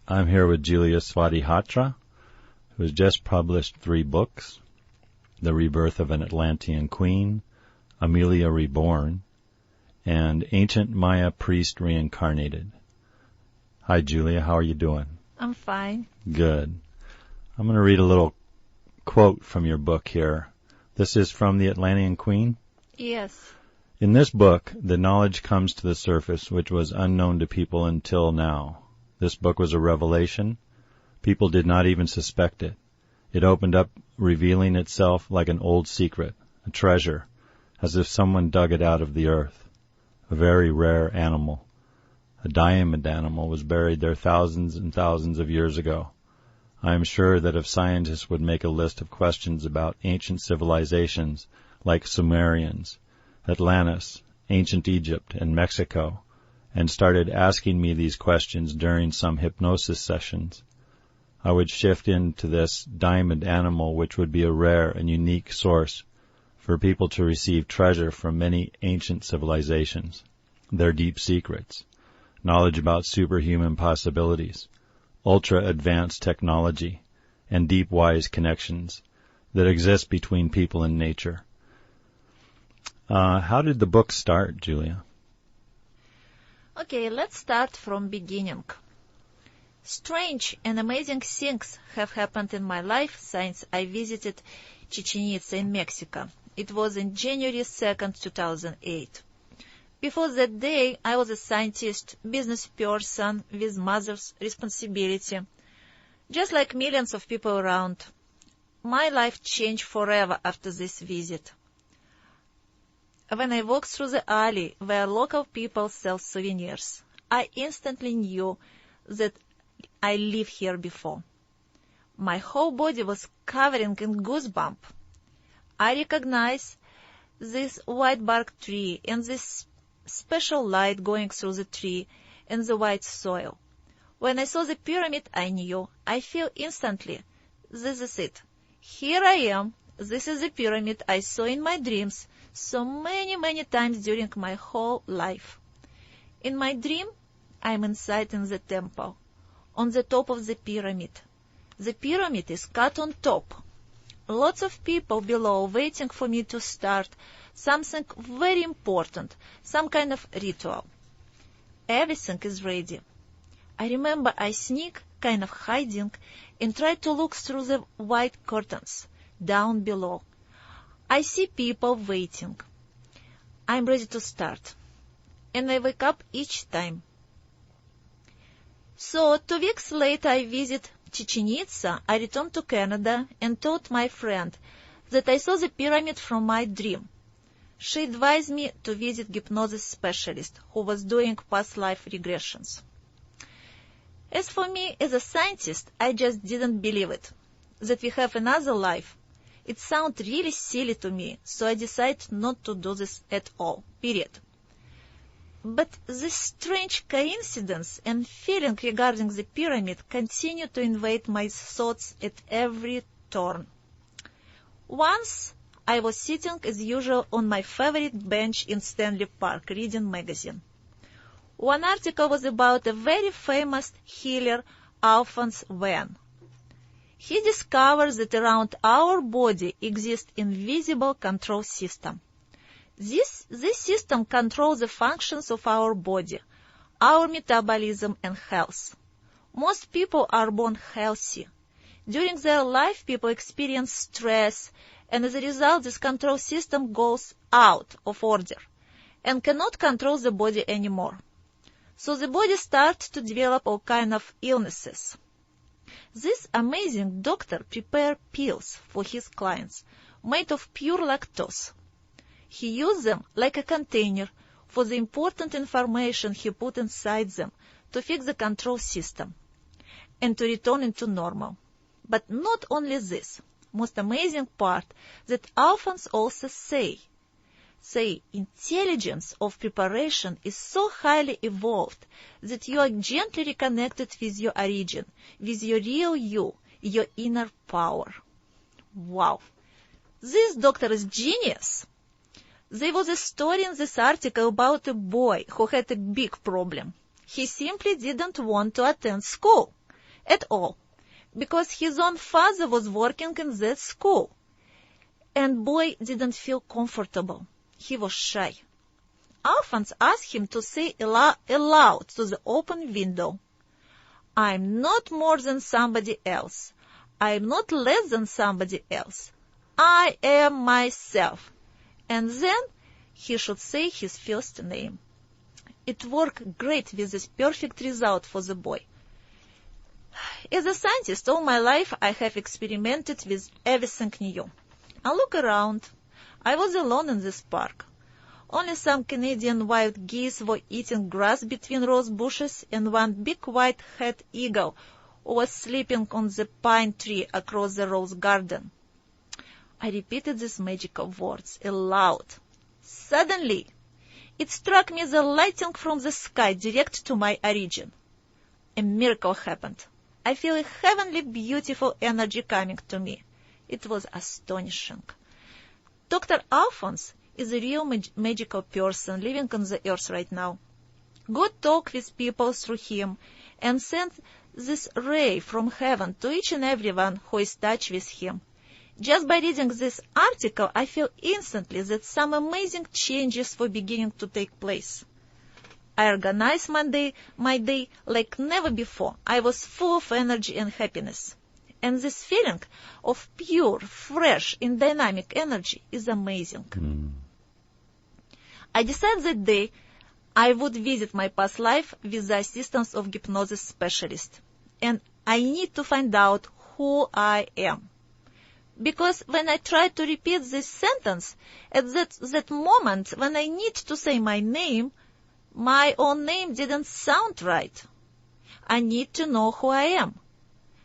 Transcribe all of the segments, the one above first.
I'm here with Julia SvadiHatra, who has just published 3 books: The Rebirth of an Atlantean Queen, Amelia Reborn, and Ancient Maya Priest Reincarnated. Hi, Julia. How are you doing? I'm fine. Good. I'm going to read a little quote from your book here. This is from The Atlantean Queen? Yes. In this book, the knowledge comes to the surface which was unknown to people until now. This book was a revelation. People did not even suspect it. It opened up, revealing itself like an old secret, a treasure, as if someone dug it out of the earth. A very rare animal, a diamond animal, was buried there thousands and thousands of years ago. I am sure that if scientists would make a list of questions about ancient civilizations like Sumerians, Atlantis, ancient Egypt, and Mexico, and started asking me these questions during some hypnosis sessions, I would shift into this diamond animal, which would be a rare and unique source for people to receive treasure from many ancient civilizations, their deep secrets, knowledge about superhuman possibilities, ultra-advanced technology, and deep wise connections that exist between people and nature. How did the book start, Julia? Okay, let's start from beginning. Strange and amazing things have happened in my life since I visited Chichen Itza in Mexico. It was in January 2nd, 2008. Before that day, I was a scientist, business person with mother's responsibility. Just like millions of people around, my life changed forever after this visit. When I walked through the alley where local people sell souvenirs, I instantly knew that I lived here before. My whole body was covering in goosebumps. I recognized this white bark tree and this special light going through the tree and the white soil. When I saw the pyramid, I knew. I feel instantly, this is it. Here I am. This is the pyramid I saw in my dreams so many times during my whole life. In my dream, I'm inside in the temple, on the top of the pyramid. The pyramid is cut on top. Lots of people below waiting for me to start something very important, some kind of ritual. Everything is ready. I remember I sneak, kind of hiding, and try to look through the white curtains, down below. I see people waiting. I'm ready to start. And I wake up each time. So 2 weeks later I visit Chichen Itza. I returned to Canada and told my friend that I saw the pyramid from my dream. She advised me to visit hypnosis specialist who was doing past life regressions. As for me, as a scientist, I just didn't believe it, that we have another life. It sounded really silly to me, so I decided not to do this at all, period. But this strange coincidence and feeling regarding the pyramid continued to invade my thoughts at every turn. Once, I was sitting as usual on my favorite bench in Stanley Park reading magazine. One article was about a very famous healer, Alphonse Venn. He discovered that around our body exists invisible control system. This system controls the functions of our body, our metabolism and health. Most people are born healthy. During their life, people experience stress, and as a result, this control system goes out of order and cannot control the body anymore. So the body starts to develop all kinds of illnesses. This amazing doctor prepared pills for his clients made of pure lactose. He used them like a container for the important information he put inside them to fix the control system and to return it to normal. But not only this, most amazing part that Alphonse also say intelligence of preparation is so highly evolved that you are gently reconnected with your origin, with your real you, your inner power. Wow! This doctor is genius! There was a story in this article about a boy who had a big problem. He simply didn't want to attend school. at all, because his own father was working in that school. And boy didn't feel comfortable. He was shy. Alphonse asked him to say aloud to the open window, "I'm not more than somebody else. I'm not less than somebody else. I am myself." And then he should say his first name. It worked great with this perfect result for the boy. As a scientist, all my life I have experimented with everything new. I look around. I was alone in this park. Only some Canadian wild geese were eating grass between rose bushes, and one big white-headed eagle was sleeping on the pine tree across the rose garden. I repeated these magical words aloud. Suddenly, it struck me the lightning from the sky direct to my origin. A miracle happened. I feel a heavenly, beautiful energy coming to me. It was astonishing. Dr. Alphonse is a real magical person living on the earth right now. God talked with people through him and sent this ray from heaven to each and everyone who is in touch with him. Just by reading this article, I feel instantly that some amazing changes were beginning to take place. I organized my day like never before. I was full of energy and happiness. And this feeling of pure, fresh, and dynamic energy is amazing. I decided that day I would visit my past life with the assistance of hypnosis specialist. And I need to find out who I am. Because when I tried to repeat this sentence, at that moment when I need to say my name, my own name didn't sound right. I need to know who I am.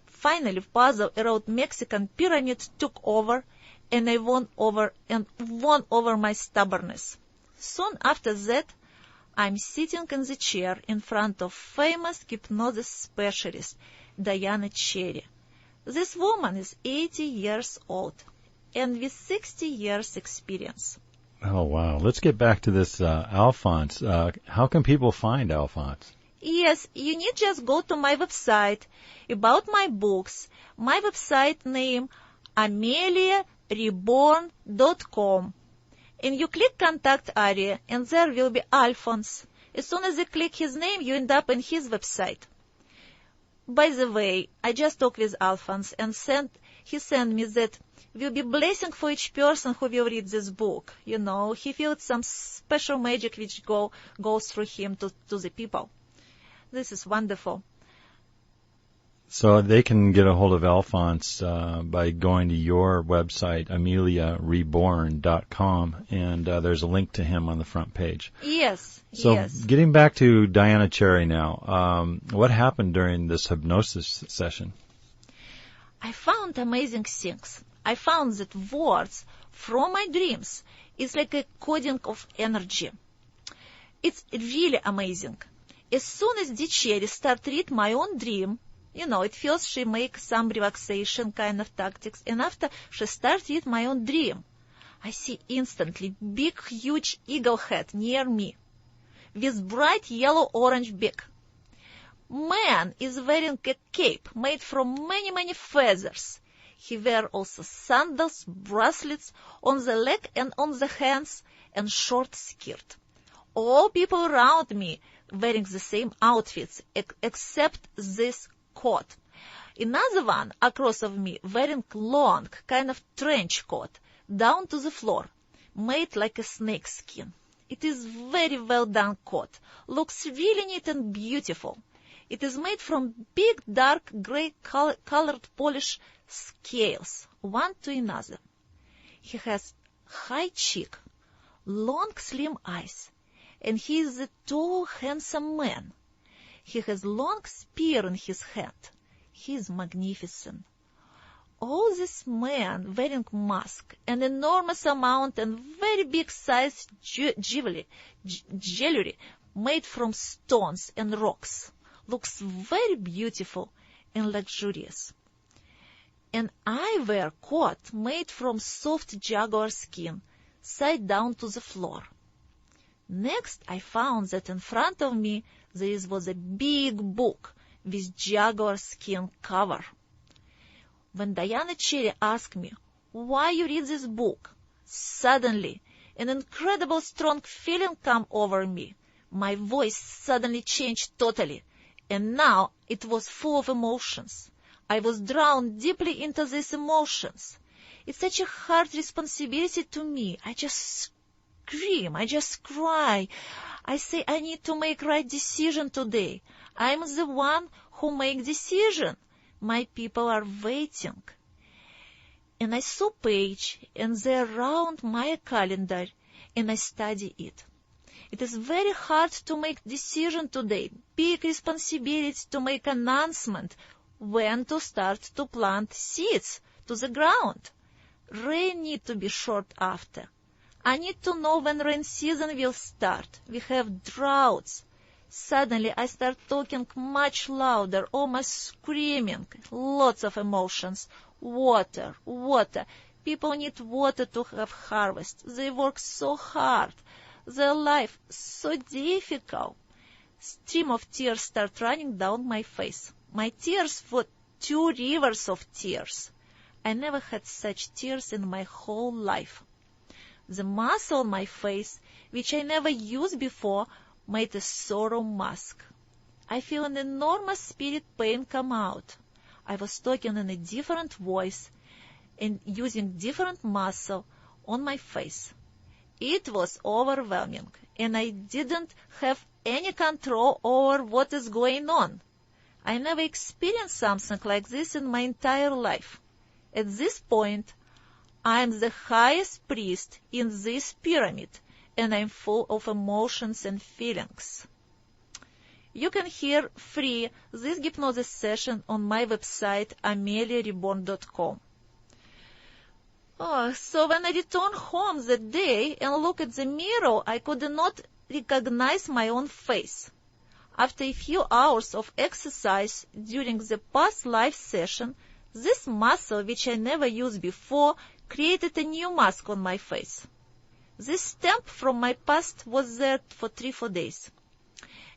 Finally, puzzle around Mexican pyramid took over, and I won over my stubbornness. Soon after that, I'm sitting in the chair in front of famous hypnosis specialist Diana Cherry. This woman is 80 years old and with 60 years experience. Oh, wow. Let's get back to this Alphonse. How can people find Alphonse? Yes, you need just go to my website, about my books. My website name, AmeliaReborn.com. And you click contact area, and there will be Alphonse. As soon as you click his name, you end up in his website. By the way, I just talked with Alphonse, and he sent me that will be blessing for each person who will read this book. You know, he feels some special magic which goes through him to the people. This is wonderful. So they can get a hold of Alphonse by going to your website, AmeliaReborn.com, and there's a link to him on the front page. Yes, so yes. Getting back to Diana Cherry now, what happened during this hypnosis session? I found amazing things. I found that words from my dreams is like a coding of energy. It's really amazing. As soon as Cherry start read my own dream, you know, at first she makes some relaxation kind of tactics, and after she starts read my own dream, I see instantly big, huge eagle head near me, with bright yellow-orange beak. Man is wearing a cape made from many, many feathers. He wears also sandals, bracelets on the leg and on the hands, and short skirt. All people around me wearing the same outfits, except this coat. Another one across of me wearing long, kind of trench coat, down to the floor, made like a snake skin. It is very well done coat, looks really neat and beautiful. It is made from big, dark, gray colored polish scales, one to another. He has high cheek, long, slim eyes, and he is a tall, handsome man. He has long spear in his hand. He is magnificent. All this man wearing mask, an enormous amount and very big size jewelry made from stones and rocks, looks very beautiful and luxurious. And I wear coat made from soft jaguar skin, side down to the floor. Next, I found that in front of me there was a big book with jaguar skin cover. When Diana Cherry asked me, why you read this book, suddenly an incredible strong feeling came over me. My voice suddenly changed totally, and now it was full of emotions. I was drawn deeply into these emotions. It's such a hard responsibility to me. I just scream, I just cry. I say I need to make right decision today. I'm the one who make decision. My people are waiting. And I saw page, and they're around my calendar, and I study it. It is very hard to make decision today, big responsibility to make announcement when to start to plant seeds to the ground. Rain need to be short after. I need to know when rain season will start. We have droughts. Suddenly I start talking much louder, almost screaming, lots of emotions. Water, water. People need water to have harvest. They work so hard. Their life so difficult. Stream of tears start running down my face. My tears were 2 rivers of tears. I never had such tears in my whole life. The muscle on my face, which I never used before, made a sorrow mask. I feel an enormous spirit pain come out. I was talking in a different voice and using different muscle on my face. It was overwhelming, and I didn't have any control over what is going on. I never experienced something like this in my entire life. At this point, I am the highest priest in this pyramid, and I'm full of emotions and feelings. You can hear free this hypnosis session on my website, ameliareborn.com. So when I returned home that day and looked at the mirror, I could not recognize my own face. After a few hours of exercise during the past life session, this muscle, which I never used before, created a new mask on my face. This stamp from my past was there for 3-4 days.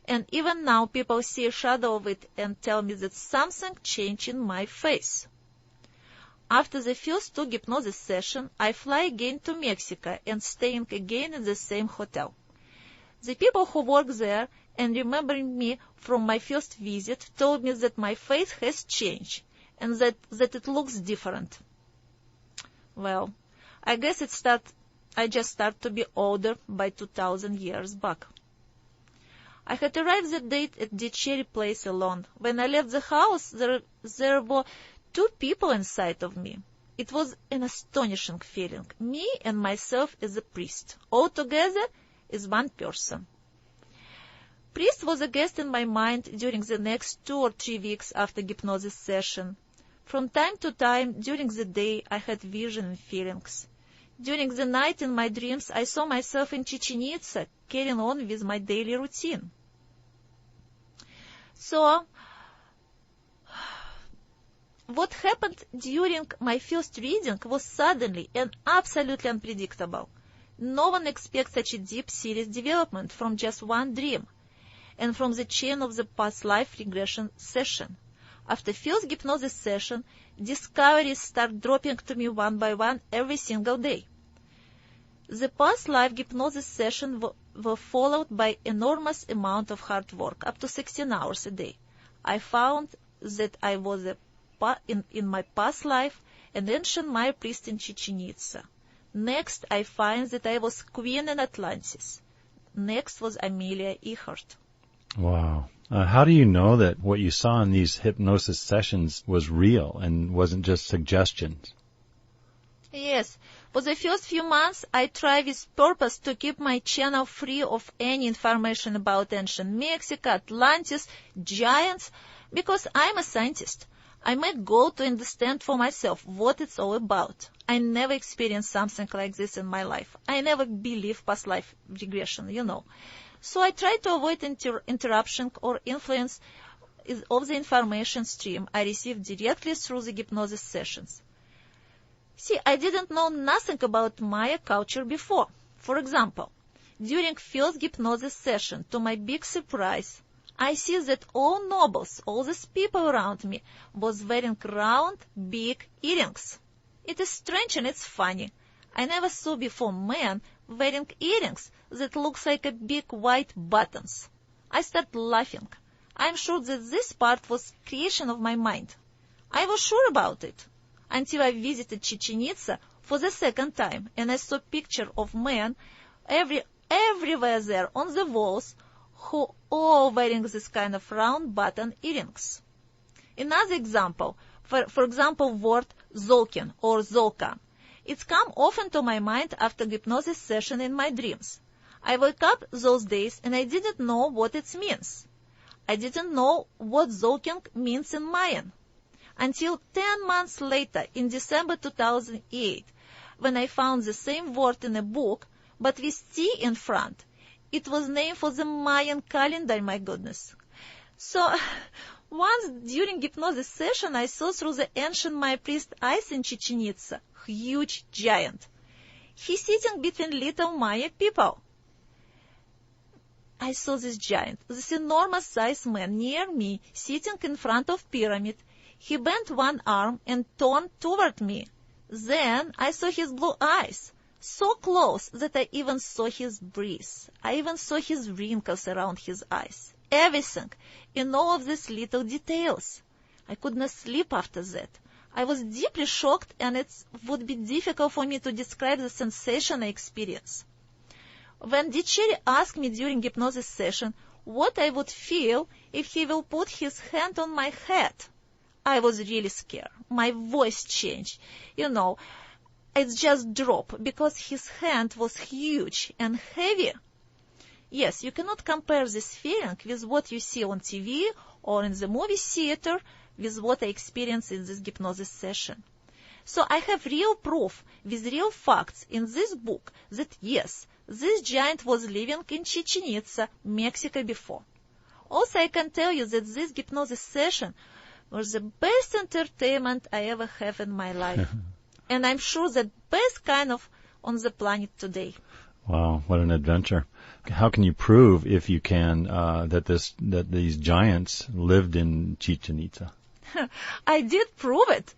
And even now people see a shadow of it and tell me that something changed in my face. After the first 2 hypnosis sessions, I fly again to Mexico and staying again in the same hotel. The people who work there and remembering me from my first visit told me that my face has changed and that it looks different. Well, I guess I just start to be older by 2,000 years back. I had arrived that date at the Cherry place alone. When I left the house, there were 2 people inside of me. It was an astonishing feeling. Me and myself as a priest, all together as one person. Priest was a guest in my mind during the next 2 or 3 weeks after hypnosis session. From time to time during the day, I had vision and feelings. During the night in my dreams, I saw myself in Chichen Itza, carrying on with my daily routine. So, what happened during my first reading was suddenly and absolutely unpredictable. No one expects such a deep, serious development from just one dream, and from the chain of the past life regression session. After first hypnosis session, discoveries start dropping to me one by one every single day. The past life hypnosis session were followed by enormous amount of hard work, up to 16 hours a day. I found that I was in my past life an ancient Maya priest in Chichen Itza. Next, I find that I was queen in Atlantis. Next was Amelia Earhart. Wow. How do you know that what you saw in these hypnosis sessions was real and wasn't just suggestions? Yes. For the first few months, I tried with purpose to keep my channel free of any information about ancient Mexico, Atlantis, giants, because I'm a scientist. I made goal to understand for myself what it's all about. I never experienced something like this in my life. I never believed past life regression, So I tried to avoid interruption or influence of the information stream I received directly through the hypnosis sessions. See, I didn't know nothing about Maya culture before. For example, during first hypnosis session, to my big surprise, I see that all nobles, all these people around me, was wearing round, big earrings. It is strange and it's funny. I never saw before men wearing earrings that looks like a big white buttons. I start laughing. I'm sure that this part was creation of my mind. I was sure about it until I visited Chichen Itza for the second time, and I saw picture of men everywhere there on the walls who all wearing this kind of round button earrings. Another example, for example, word Zolkin or Zolkan. It's come often to my mind after hypnosis session in my dreams. I woke up those days and I didn't know what it means. I didn't know what Zolkin means in Mayan. Until 10 months later, in December 2008, when I found the same word in a book, but with T in front. It was named for the Mayan calendar, my goodness. So, once during hypnosis session, I saw through the ancient Maya priest eyes in Chichen Itza, huge giant. He's sitting between little Maya people. I saw this giant, this enormous sized man near me, sitting in front of pyramid. He bent one arm and turned toward me. Then I saw his blue eyes, so close that I even saw his breath. I even saw his wrinkles around his eyes. Everything, in all of these little details. I could not sleep after that. I was deeply shocked, and it would be difficult for me to describe the sensation I experienced. When Dicheri asked me during hypnosis session what I would feel if he will put his hand on my head, I was really scared. My voice changed. It just dropped because his hand was huge and heavy. Yes, you cannot compare this feeling with what you see on TV or in the movie theater with what I experienced in this hypnosis session. So I have real proof with real facts in this book that yes, this giant was living in Chichen Itza, Mexico before. Also, I can tell you that this hypnosis session was the best entertainment I ever have in my life. And I'm sure the best kind of on the planet today. Wow, what an adventure. How can you prove, if you can, that these giants lived in Chichen Itza? I did prove it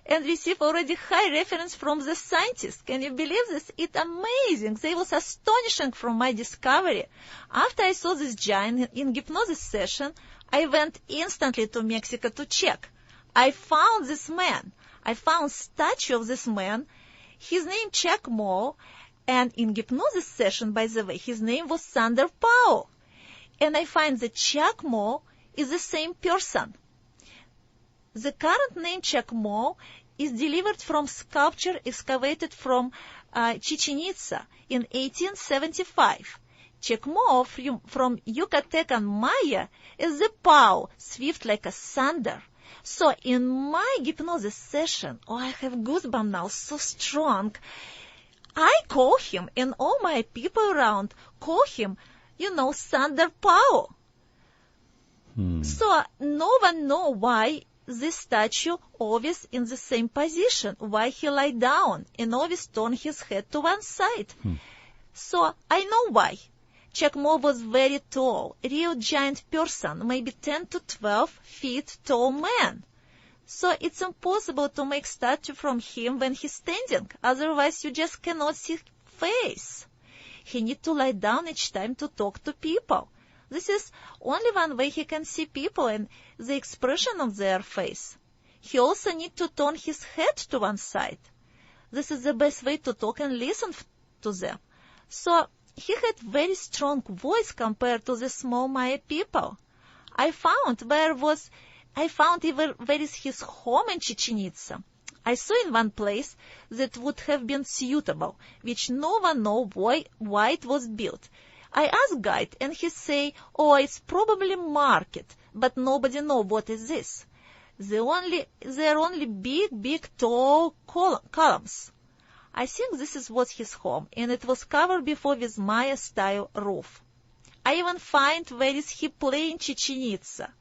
and received already high reference from the scientists. Can you believe this? It's amazing. They was astonishing from my discovery. After I saw this giant in hypnosis session, I went instantly to Mexico to check. I found this man. I found statue of this man. His name Chuck Moe, and in hypnosis session, by the way, his name was Sander Pao. And I find that Chuck Moe is the same person. The current name Chuck Moe is delivered from sculpture excavated from Chichen Itza in 1875. Chuck Moe from Yucatecan Maya is the Pao, swift like a thunder. So in my hypnosis session, I have goosebumps now, so strong. I call him, and all my people around call him, Thunder Pao. So no one knows why this statue always in the same position, why he lie down and always turn his head to one side. So I know why. Chuck Moe was very tall, real giant person, maybe 10 to 12 feet tall man. So it's impossible to make statue from him when he's standing, otherwise you just cannot see face. He need to lie down each time to talk to people. This is only one way he can see people and the expression of their face. He also need to turn his head to one side. This is the best way to talk and listen to them. So he had very strong voice compared to the small Maya people. I found where is his home in Chichen Itza. I saw in one place that would have been suitable, which no one know why it was built. I asked guide, and he say, it's probably market, but nobody know what is this. There are only big, tall columns. I think this was his home, and it was covered before with Maya-style roof. I even find where is he play in Chichen Itza.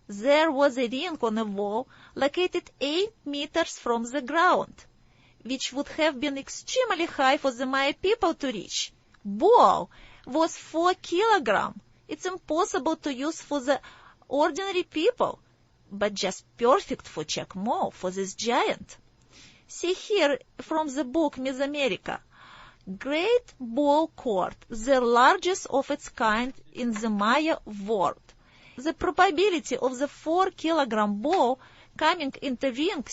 There was a ring on a wall located 8 meters from the ground, which would have been extremely high for the Maya people to reach. Ball was 4 kilograms. It's impossible to use for the ordinary people, but just perfect for Chuck Moe, for this giant. See here from the book Miss America. Great ball court, the largest of its kind in the Maya world. The probability of the 4-kilogram ball coming into ring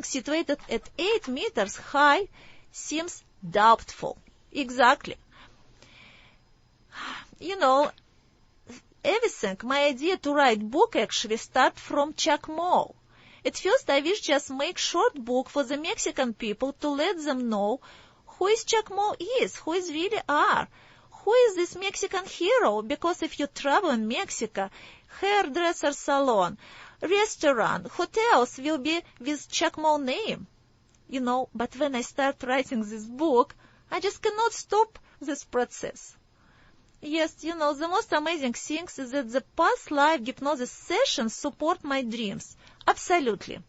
situated at 8 meters high seems doubtful. Exactly. You know, everything, my idea to write book actually start from Chuck Moe. At first I wish just make short book for the Mexican people to let them know who is Chuck Moe is, who is really are, who is this Mexican hero, because if you travel in Mexico, hairdresser salon, restaurant, hotels will be with Chuck Moe name. You know, but when I start writing this book, I just cannot stop this process. Yes, you know, the most amazing thing is that the past life hypnosis sessions support my dreams. Absolutely.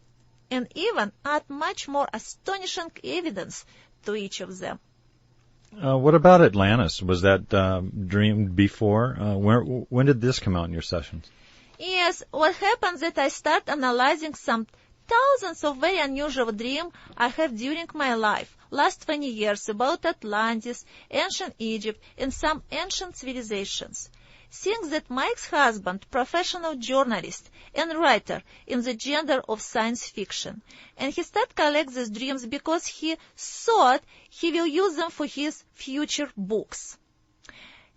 And even add much more astonishing evidence to each of them. What about Atlantis? Was that dreamed before? When did this come out in your sessions? Yes, what happened that I start analyzing some thousands of very unusual dreams I have during my life, last 20 years, about Atlantis, ancient Egypt, and some ancient civilizations. Things that my ex-husband, professional journalist and writer in the genre of science fiction, and he started collect these dreams because he thought he will use them for his future books.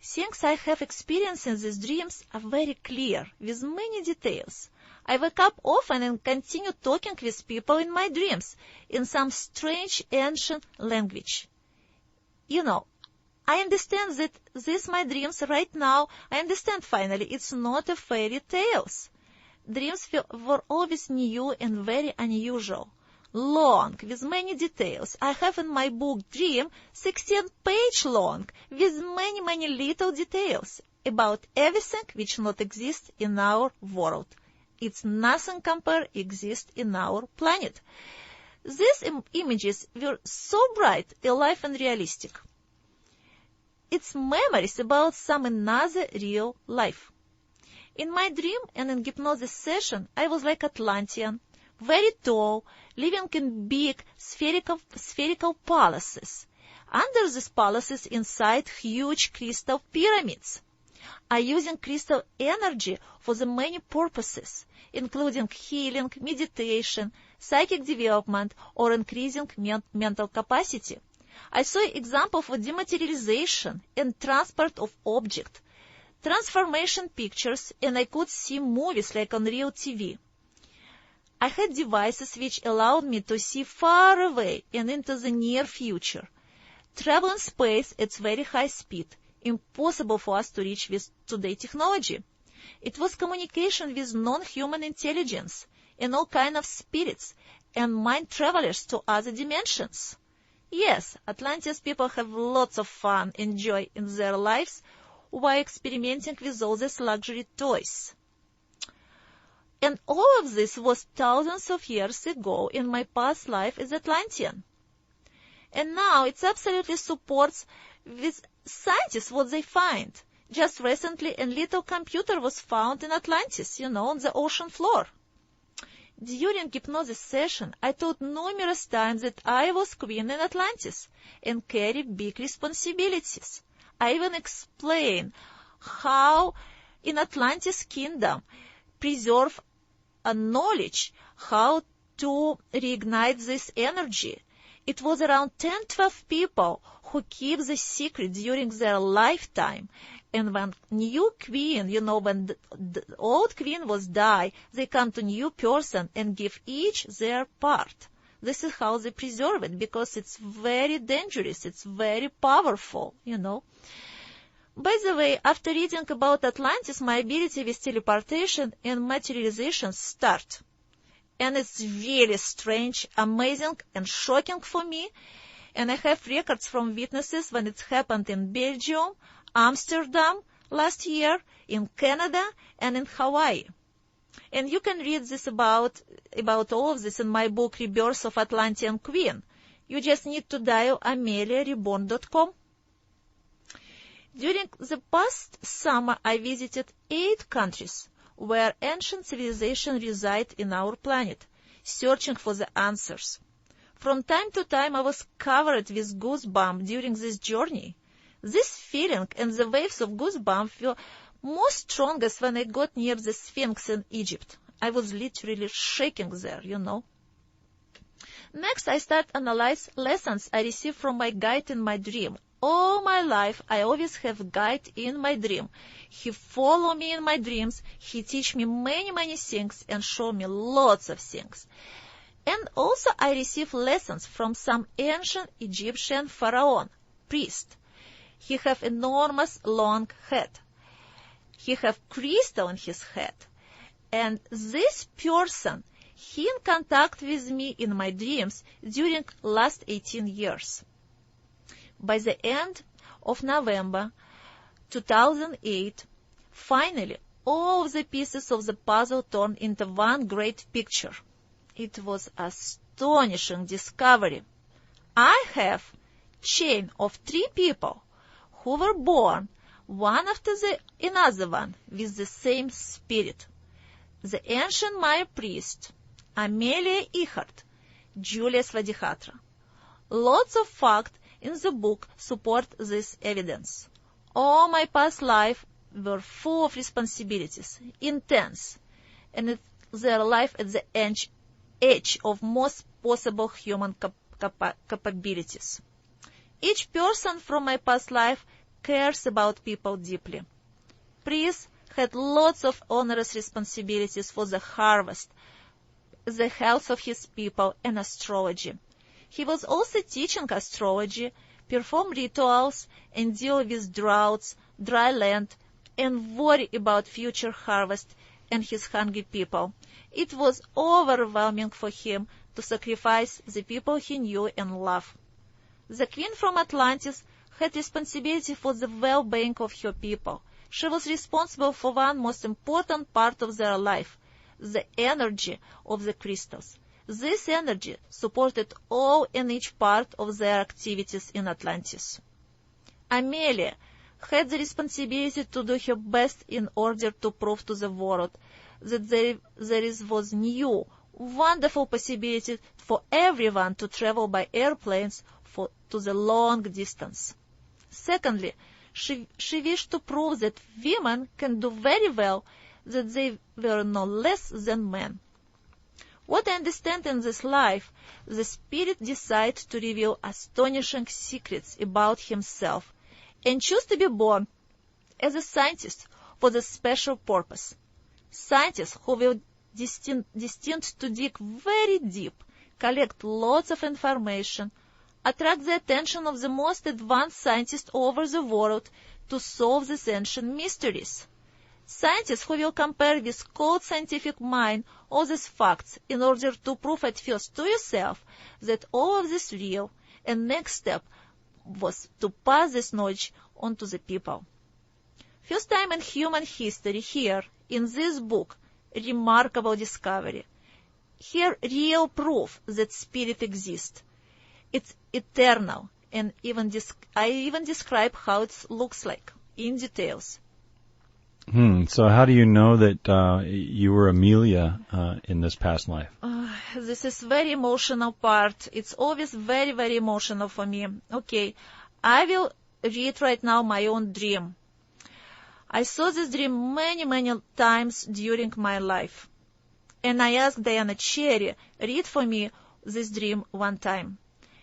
Things I have experienced in these dreams are very clear, with many details. I wake up often and continue talking with people in my dreams in some strange ancient language. You know, I understand that these my dreams right now, I understand finally, it's not a fairy tales. Dreams were always new and very unusual, long, with many details. I have in my book Dream 16-page long, with many, many little details about everything which not exist in our world. It's nothing compared exist in our planet. These images were so bright, alive and realistic. It's memories about some another real life. In my dream and in hypnosis session, I was like Atlantean, very tall, living in big spherical palaces. Under these palaces inside huge crystal pyramids. I using crystal energy for the many purposes, including healing, meditation, psychic development, or increasing mental capacity. I saw example for dematerialization and transport of object, transformation pictures, and I could see movies like on real TV. I had devices which allowed me to see far away and into the near future. Travel in space at very high speed, impossible for us to reach with today's technology. It was communication with non-human intelligence and all kinds of spirits and mind travelers to other dimensions. Yes, Atlantis people have lots of fun and joy in their lives while experimenting with all these luxury toys. And all of this was thousands of years ago in my past life as Atlantean. And now it absolutely supports with scientists what they find. Just recently a little computer was found in Atlantis, on the ocean floor. During hypnosis session, I told numerous times that I was queen in Atlantis and carried big responsibilities. I even explained how in Atlantis kingdom preserve a knowledge how to reignite this energy. It was around 10-12 people who keep the secret during their lifetime. And when new queen, when the old queen was die, they come to new person and give each their part. This is how they preserve it, because it's very dangerous, it's very powerful, By the way, after reading about Atlantis, my ability with teleportation and materialization start. And it's really strange, amazing, and shocking for me. And I have records from witnesses when it happened in Belgium, Amsterdam last year, in Canada, and in Hawaii. And you can read this about all of this in my book, Rebirth of Atlantean Queen. You just need to dial AmeliaReborn.com. During the past summer, I visited 8 countries where ancient civilizations reside in our planet, searching for the answers. From time to time, I was covered with goosebumps during this journey. This feeling and the waves of goosebumps were most strongest when I got near the Sphinx in Egypt. I was literally shaking there, you know. Next, I start analyze lessons I received from my guide in my dream. All my life, I always have a guide in my dream. He follow me in my dreams. He teach me many, many things and show me lots of things. And also I receive lessons from some ancient Egyptian pharaoh, priest. He have enormous long head. He have crystal in his head. And this person, he in contact with me in my dreams during last 18 years. By the end of November 2008, finally, all of the pieces of the puzzle turned into one great picture. It was astonishing discovery. I have chain of 3 people who were born one after the another one with the same spirit. The ancient Maya priest, Amelia Earhart, Julia SvadiHatra. Lots of facts in the book support this evidence. All my past life were full of responsibilities, intense, and their life at the edge of most possible human capabilities. Each person from my past life cares about people deeply. Priest had lots of onerous responsibilities for the harvest, the health of his people, and astrology. He was also teaching astrology, perform rituals, and deal with droughts, dry land, and worry about future harvest and his hungry people. It was overwhelming for him to sacrifice the people he knew and loved. The queen from Atlantis had responsibility for the well-being of her people. She was responsible for one most important part of their life, the energy of the crystals. This energy supported all and each part of their activities in Atlantis. Amelia had the responsibility to do her best in order to prove to the world that there was new, wonderful possibility for everyone to travel by airplanes to the long distance. Secondly, she wished to prove that women can do very well, that they were no less than men. What I understand in this life, the spirit decides to reveal astonishing secrets about himself and choose to be born as a scientist for the special purpose. Scientists who will destined to dig very deep, collect lots of information, attract the attention of the most advanced scientists all over the world to solve these ancient mysteries. Scientists who will compare with cold scientific mind all these facts in order to prove at first to yourself that all of this is real, and next step was to pass this knowledge on to the people. First time in human history here, in this book, remarkable discovery. Here real proof that spirit exists. It's eternal, and I even describe how it looks like in details. So how do you know that you were Amelia in this past life? This is very emotional part. It's always very, very emotional for me. Okay, I will read right now my own dream. I saw this dream many, many times during my life. And I asked Diana Cherry, read for me this dream one time.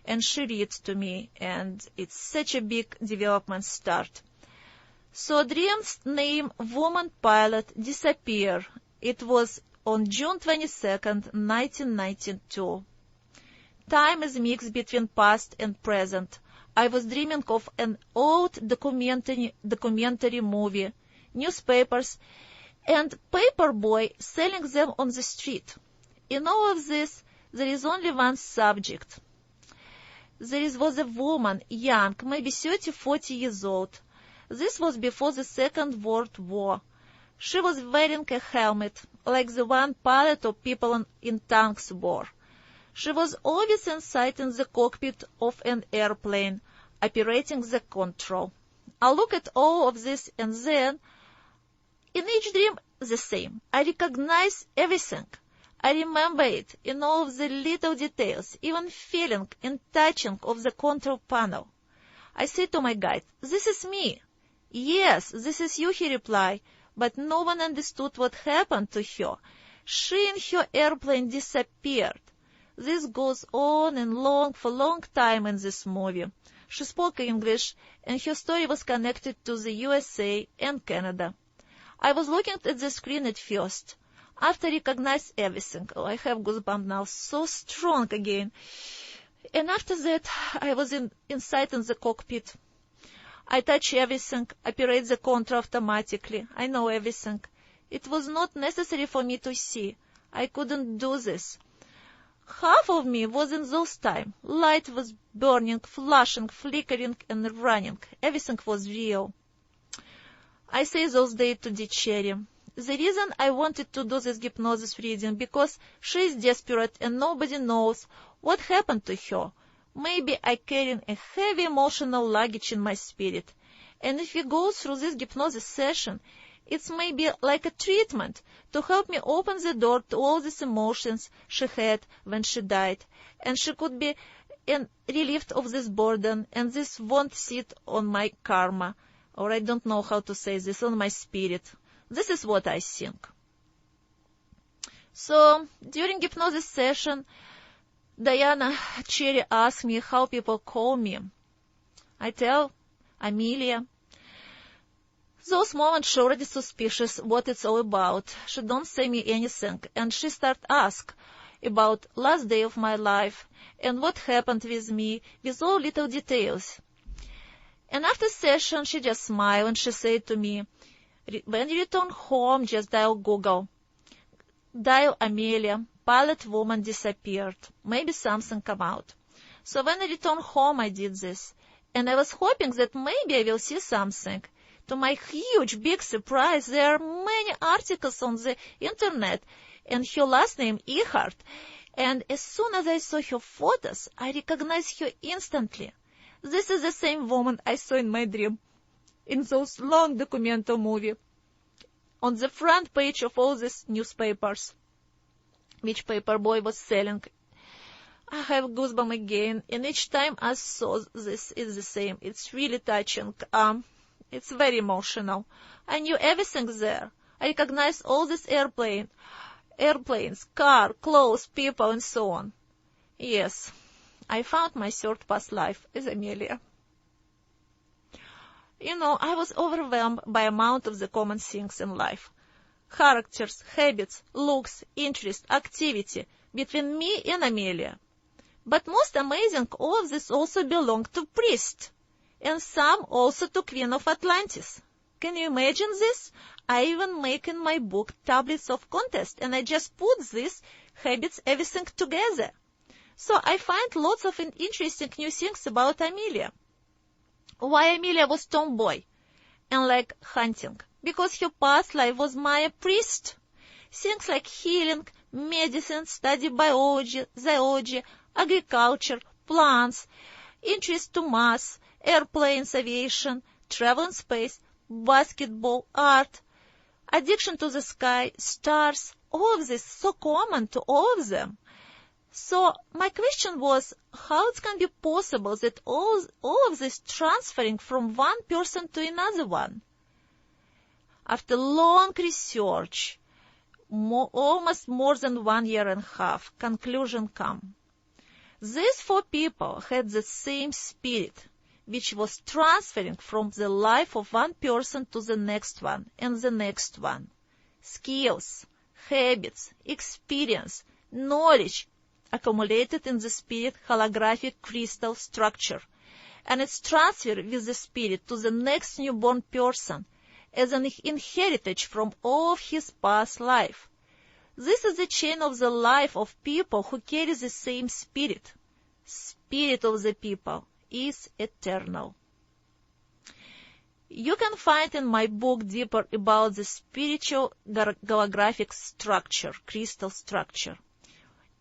And she reads to me, and it's such a big development start. So dream's name, Woman Pilot, disappear. It was on June 22nd, 1992. Time is mixed between past and present. I was dreaming of an old documentary movie, newspapers, and paper boy selling them on the street. In all of this, there is only one subject. There was a woman, young, maybe 30, 40 years old. This was before the Second World War. She was wearing a helmet, like the one pilot or people in tanks wore. She was always inside in the cockpit of an airplane, operating the control. I look at all of this, and then, in each dream, the same. I recognize everything. I remember it in all of the little details, even feeling and touching of the control panel. I say to my guide, "This is me." "Yes, this is you," he replied, but no one understood what happened to her. She and her airplane disappeared. This goes on and long for a long time in this movie. She spoke English, and her story was connected to the USA and Canada. I was looking at the screen at first. After I recognized everything, I have goosebumps now, so strong again. And after that, I was inside in the cockpit. I touch everything, operate the control automatically. I know everything. It was not necessary for me to see. I couldn't do this. Half of me was in those time. Light was burning, flashing, flickering, and running. Everything was real. I say those days to Cherry. The reason I wanted to do this hypnosis reading because she is desperate and nobody knows what happened to her. Maybe I carry a heavy emotional luggage in my spirit. And if we go through this hypnosis session, it's maybe like a treatment to help me open the door to all these emotions she had when she died. And she could be relieved of this burden, and this won't sit on my karma, or I don't know how to say this, on my spirit. This is what I think. So, during hypnosis session, Cherry asked me how people call me. I tell Amelia. Those moments she already suspicious what it's all about. She don't say me anything, and she start ask about last day of my life and what happened with me with all little details. And after session, she just smiled and she said to me, "When you return home, just dial Google. Dial Amelia, pilot woman disappeared. Maybe something come out." So when I returned home, I did this. And I was hoping that maybe I will see something. To my huge, big surprise, there are many articles on the internet, and her last name Earhart. And as soon as I saw her photos, I recognized her instantly. This is the same woman I saw in my dream, in those long documentary movie, on the front page of all these newspapers, which paperboy was selling. I have goosebumps again, and each time I saw this, it's the same. It's really touching. It's very emotional. I knew everything there. I recognized all this airplanes, car, clothes, people, and so on. Yes, I found my third past life as Amelia. I was overwhelmed by amount of the common things in life. Characters, habits, looks, interest, activity between me and Amelia. But most amazing, all of this also belonged to priest, and some also to Queen of Atlantis. Can you imagine this? I even make in my book tablets of contest, and I just put these habits, everything together. So I find lots of interesting new things about Amelia. Why Amelia was tomboy and like hunting? Because her past life was Maya priest. Things like healing, medicine, study biology, zoology, agriculture, plants, interest to math, airplanes, aviation, travel in space, basketball, art, addiction to the sky, stars, all of this so common to all of them. So my question was, how it can be possible that all of this transferring from one person to another one? After long research, almost more than 1.5 years, conclusion come. These 4 people had the same spirit, which was transferring from the life of one person to the next one and the next one. Skills, habits, experience, knowledge, accumulated in the spirit holographic crystal structure, and its transfer with the spirit to the next newborn person as an inheritance from all of his past life. This is the chain of the life of people who carry the same spirit. Spirit of the people is eternal. You can find in my book deeper about the spiritual holographic structure, crystal structure.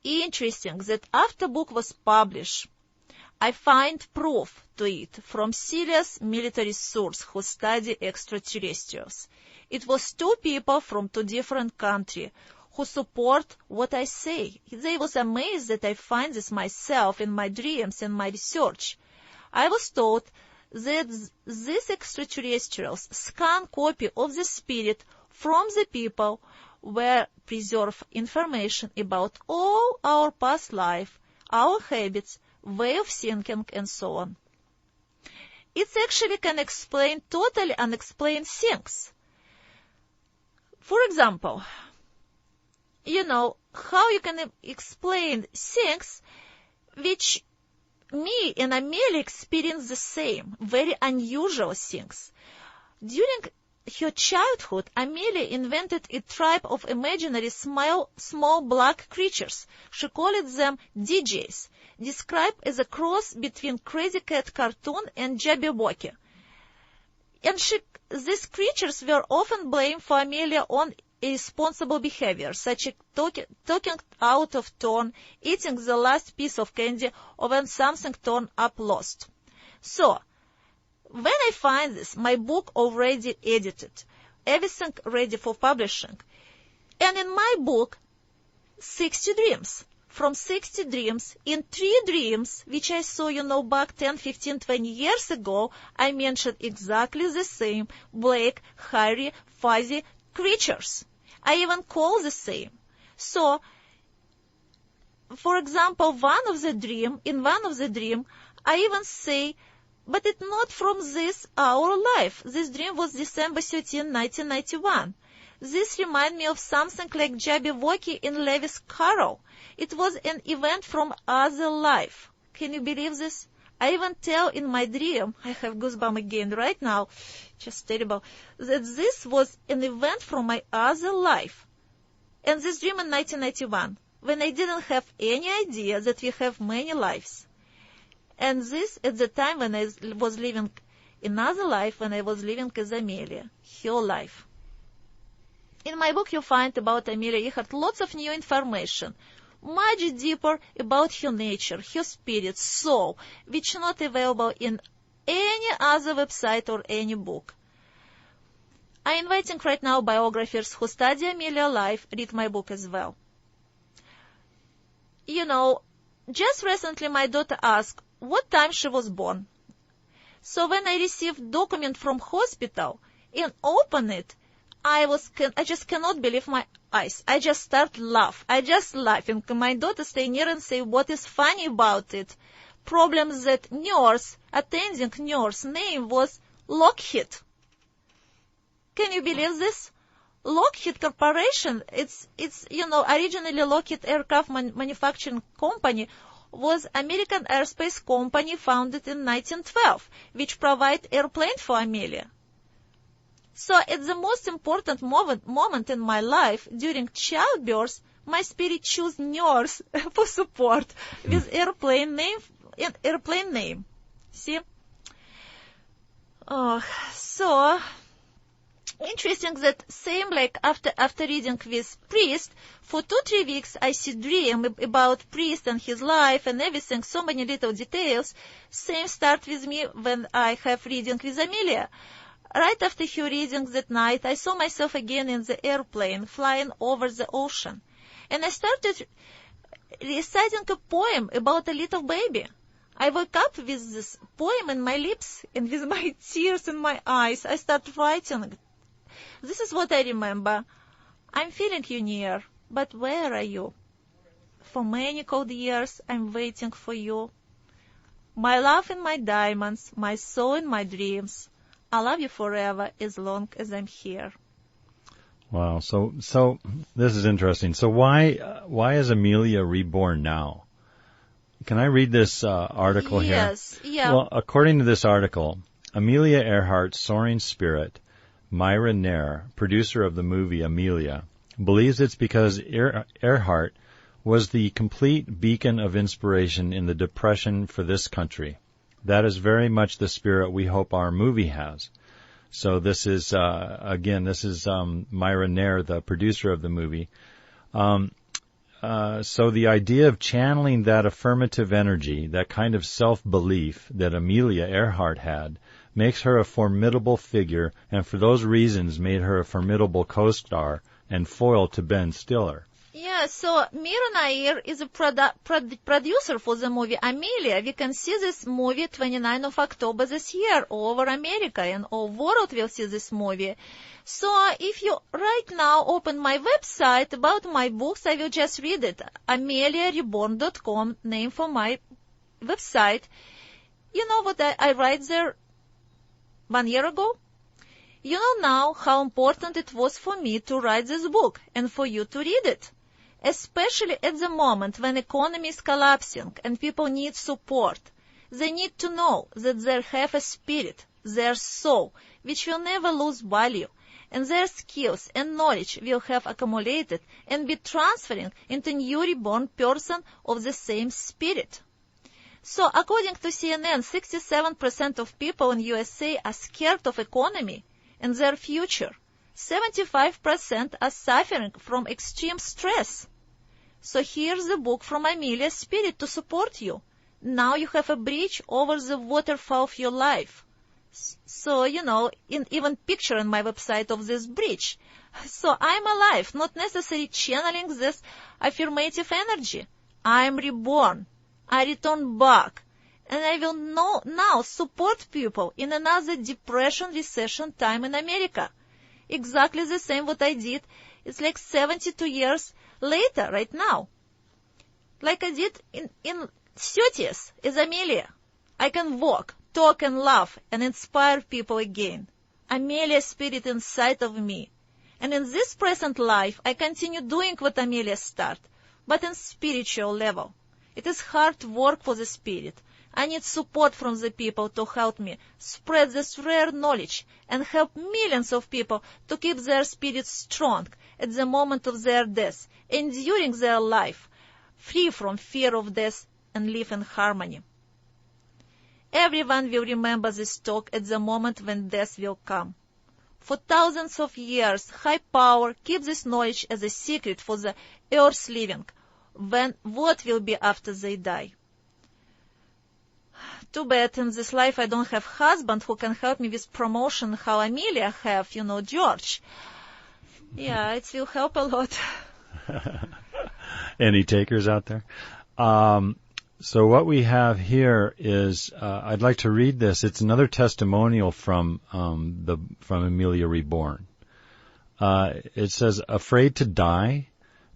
Interesting that after book was published, I find proof to it from serious military sources who study extraterrestrials. It was 2 people from 2 different countries who support what I say. They was amazed that I find this myself in my dreams and my research. I was told that these extraterrestrials scan copy of the spirit from the people where preserve information about all our past life, our habits, way of thinking, and so on. It actually can explain totally unexplained things. For example, how you can explain things which me and Amelia experience the same, very unusual things. During her childhood, Amelia invented a tribe of imaginary small black creatures. She called them DJs, described as a cross between Crazy Cat cartoon and Jabberwocky. And these creatures were often blamed for Amelia on irresponsible behavior, such as talking out of turn, eating the last piece of candy, or when something turned up lost. So, when I find this, my book already edited, everything ready for publishing. And in my book, 60 dreams. From 60 dreams, in 3 dreams, which I saw, back 10, 15, 20 years ago, I mentioned exactly the same black, hairy, fuzzy creatures. I even call the same. So, for example, in one of the dream, I even say, but it's not from this our life. This dream was December 13, 1991. This reminds me of something like Jabberwocky in Lewis Carroll. It was an event from other life. Can you believe this? I even tell in my dream, I have goosebumps again right now, just terrible, that this was an event from my other life. And this dream in 1991, when I didn't have any idea that we have many lives. And this at the time when I was living another life, when I was living as Amelia, her life. In my book you find about Amelia Earhart lots of new information, much deeper about her nature, her spirit, soul, which is not available in any other website or any book. I'm inviting right now biographers who study Amelia's life, read my book as well. Just recently my daughter asked what time she was born. So when I received document from hospital and open it, I just cannot believe my eyes. I just start laugh. I just laughing. My daughter stay near and say, what is funny about it? Problems that attending nurse name was Lockheed. Can you believe this? Lockheed Corporation, it's originally Lockheed Aircraft Manufacturing Company was American aerospace company founded in 1912, which provide airplane for Amelia. So at the most important moment in my life, during childbirth, my spirit chose nurse for support with airplane name. See? So interesting that same like after reading with priest, for 2-3 weeks I see dream about priest and his life and everything, so many little details. Same start with me when I have reading with Amelia. Right after her reading that night, I saw myself again in the airplane flying over the ocean. And I started reciting a poem about a little baby. I woke up with this poem in my lips and with my tears in my eyes. I started writing. This is what I remember. I'm feeling you near, but where are you? For many cold years I'm waiting for you. My love and my diamonds, my soul and my dreams. I love you forever as long as I'm here. Wow. So this is interesting. So why is Amelia reborn now? Can I read this article here? Yes. Yeah. Well, according to this article, Amelia Earhart's soaring spirit, Myra Nair, producer of the movie Amelia, believes it's because Earhart was the complete beacon of inspiration in the Depression for this country. That is very much the spirit we hope our movie has. So this is, Myra Nair, the producer of the movie. So the idea of channeling that affirmative energy, that kind of self-belief that Amelia Earhart had, makes her a formidable figure, and for those reasons made her a formidable co-star and foil to Ben Stiller. Yeah, so Mira Nair is a producer for the movie Amelia. We can see this movie 29th of October this year all over America, and all world will see this movie. So if you right now open my website about my books, I will just read it. AmeliaReborn.com, name for my website. You know what I write there 1 year ago? You know now how important it was for me to write this book and for you to read it. Especially at the moment when economy is collapsing and people need support. They need to know that they have a spirit, their soul, which will never lose value, and their skills and knowledge will have accumulated and be transferring into new reborn person of the same spirit. So according to CNN, 67% of people in USA are scared of economy and their future. 75% are suffering from extreme stress. So here's the book from Amelia's spirit to support you. Now you have a bridge over the waterfall of your life. So, even picture on my website of this bridge. So I'm alive, not necessarily channeling this affirmative energy. I'm reborn. I return back. And I will now support people in another depression, recession time in America. Exactly the same what I did. It's like 72 years later, right now. Like I did in 30s as Amelia. I can walk, talk and laugh and inspire people again. Amelia's spirit inside of me. And in this present life, I continue doing what Amelia started, but in spiritual level. It is hard work for the spirit. I need support from the people to help me spread this rare knowledge and help millions of people to keep their spirits strong at the moment of their death and during their life, free from fear of death and live in harmony. Everyone will remember this talk at the moment when death will come. For thousands of years, high power keeps this knowledge as a secret for the earth's living. What will be after they die? Too bad in this life I don't have husband who can help me with promotion how Amelia have, George. Yeah, it will help a lot. Any takers out there? So what we have here is, I'd like to read this. It's another testimonial from Amelia Reborn. It says, "Afraid to die?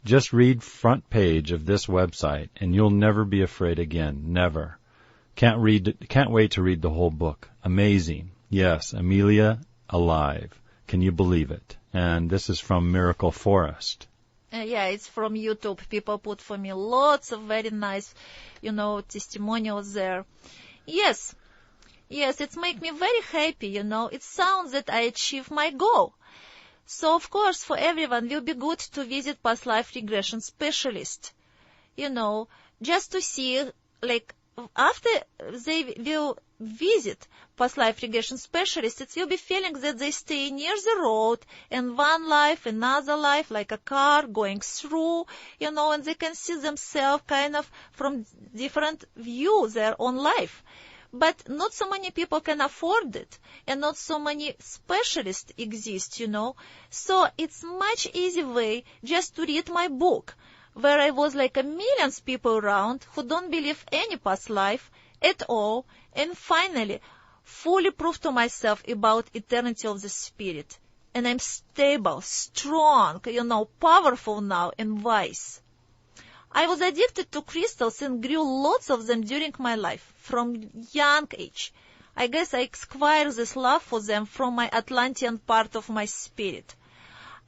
Just read front page of this website, and you'll never be afraid again. Never. Can't wait to read the whole book. Amazing. Yes, Amelia alive. Can you believe it?" And this is from Miracle Forest. Yeah, it's from YouTube. People put for me lots of very nice, testimonials there. Yes, it makes me very happy, It sounds that I achieved my goal. So, of course, for everyone, it will be good to visit past life regression specialist. Just to see, after they will visit past life regression specialist, it will be feeling that they stay near the road and one life, another life, like a car going through, and they can see themselves kind of from different views, their own life. But not so many people can afford it, and not so many specialists exist, So it's much easy way just to read my book, where I was like a millions people around who don't believe any past life at all, and finally fully proved to myself about eternity of the spirit. And I'm stable, strong, powerful now and wise. I was addicted to crystals and grew lots of them during my life, from young age. I guess I acquired this love for them from my Atlantean part of my spirit.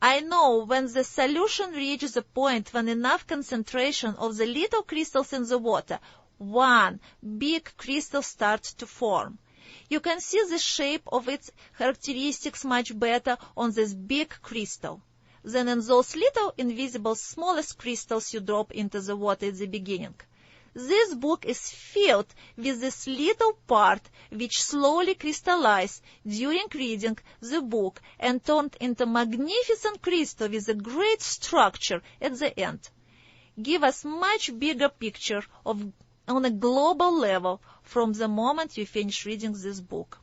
I know when the solution reaches a point when enough concentration of the little crystals in the water, one big crystal starts to form. You can see the shape of its characteristics much better on this big crystal than in those little invisible smallest crystals you drop into the water at the beginning. This book is filled with this little part which slowly crystallized during reading the book and turned into magnificent crystal with a great structure at the end. give us much bigger picture on a global level from the moment you finish reading this book.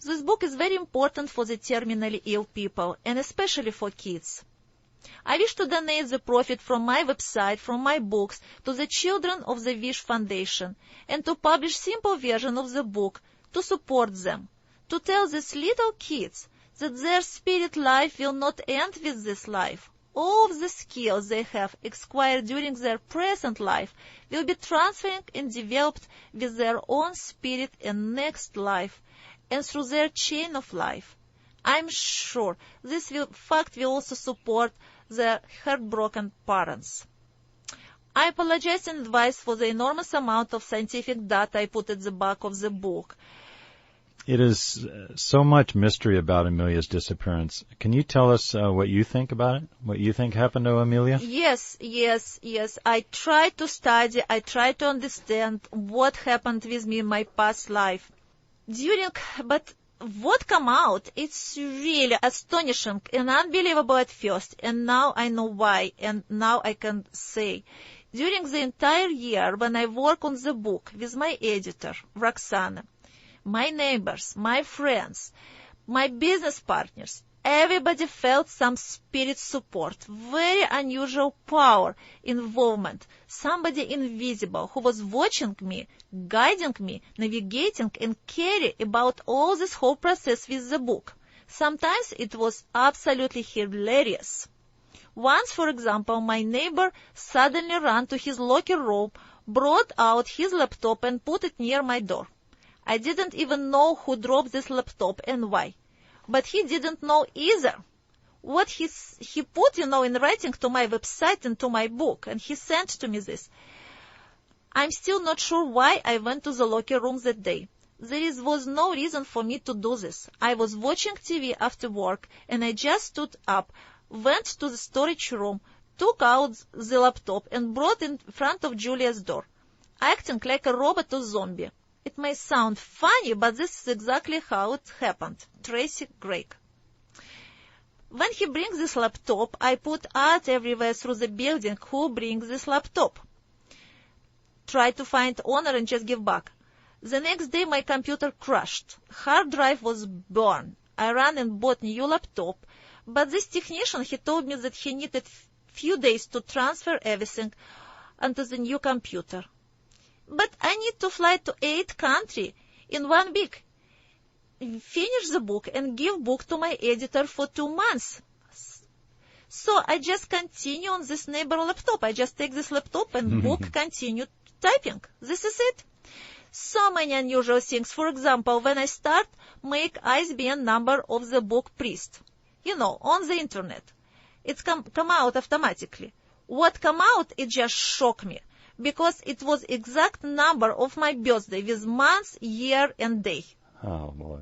This book is very important for the terminally ill people, and especially for kids. I wish to donate the profit from my website, from my books, to the Children of the Wish Foundation, and to publish simple version of the book, to support them, to tell these little kids that their spirit life will not end with this life. All of the skills they have acquired during their present life will be transferred and developed with their own spirit in next life, and through their chain of life. I'm sure this fact will also support their heartbroken parents. I apologize in advance for the enormous amount of scientific data I put at the back of the book. It is so much mystery about Amelia's disappearance. Can you tell us what you think about it? What you think happened to Amelia? Yes. I try to study, I try to understand what happened with me in my past life. But what come out, it's really astonishing and unbelievable at first, and now I know why, and now I can say. During the entire year when I work on the book with my editor, Roxana, my neighbors, my friends, my business partners, everybody felt some spirit support, very unusual power, involvement, somebody invisible who was watching me, guiding me, navigating and caring about all this whole process with the book. Sometimes it was absolutely hilarious. Once, for example, my neighbor suddenly ran to his locker room, brought out his laptop and put it near my door. I didn't even know who dropped this laptop and why. But he didn't know either. What he put, in writing to my website and to my book, and he sent to me this. I'm still not sure why I went to the locker room that day. There was no reason for me to do this. I was watching TV after work, and I just stood up, went to the storage room, took out the laptop, and brought it in front of Julia's door, acting like a robot or zombie. It may sound funny, but this is exactly how it happened. Tracy Gregg. When he brings this laptop, I put art everywhere through the building. Who brings this laptop? Try to find owner and just give back. The next day my computer crashed. Hard drive was burned. I ran and bought new laptop, but this technician, he told me that he needed few days to transfer everything onto the new computer. But I need to fly to 8 countries in 1 week, finish the book and give book to my editor for 2 months. So I just continue on this neighbor laptop. I just take this laptop and book continue typing. This is it. So many unusual things. For example, when I start make ISBN number of the book Priest, on the internet, it's come out automatically. What come out, it just shocked me, because it was exact number of my birthday with month, year, and day. Oh, boy.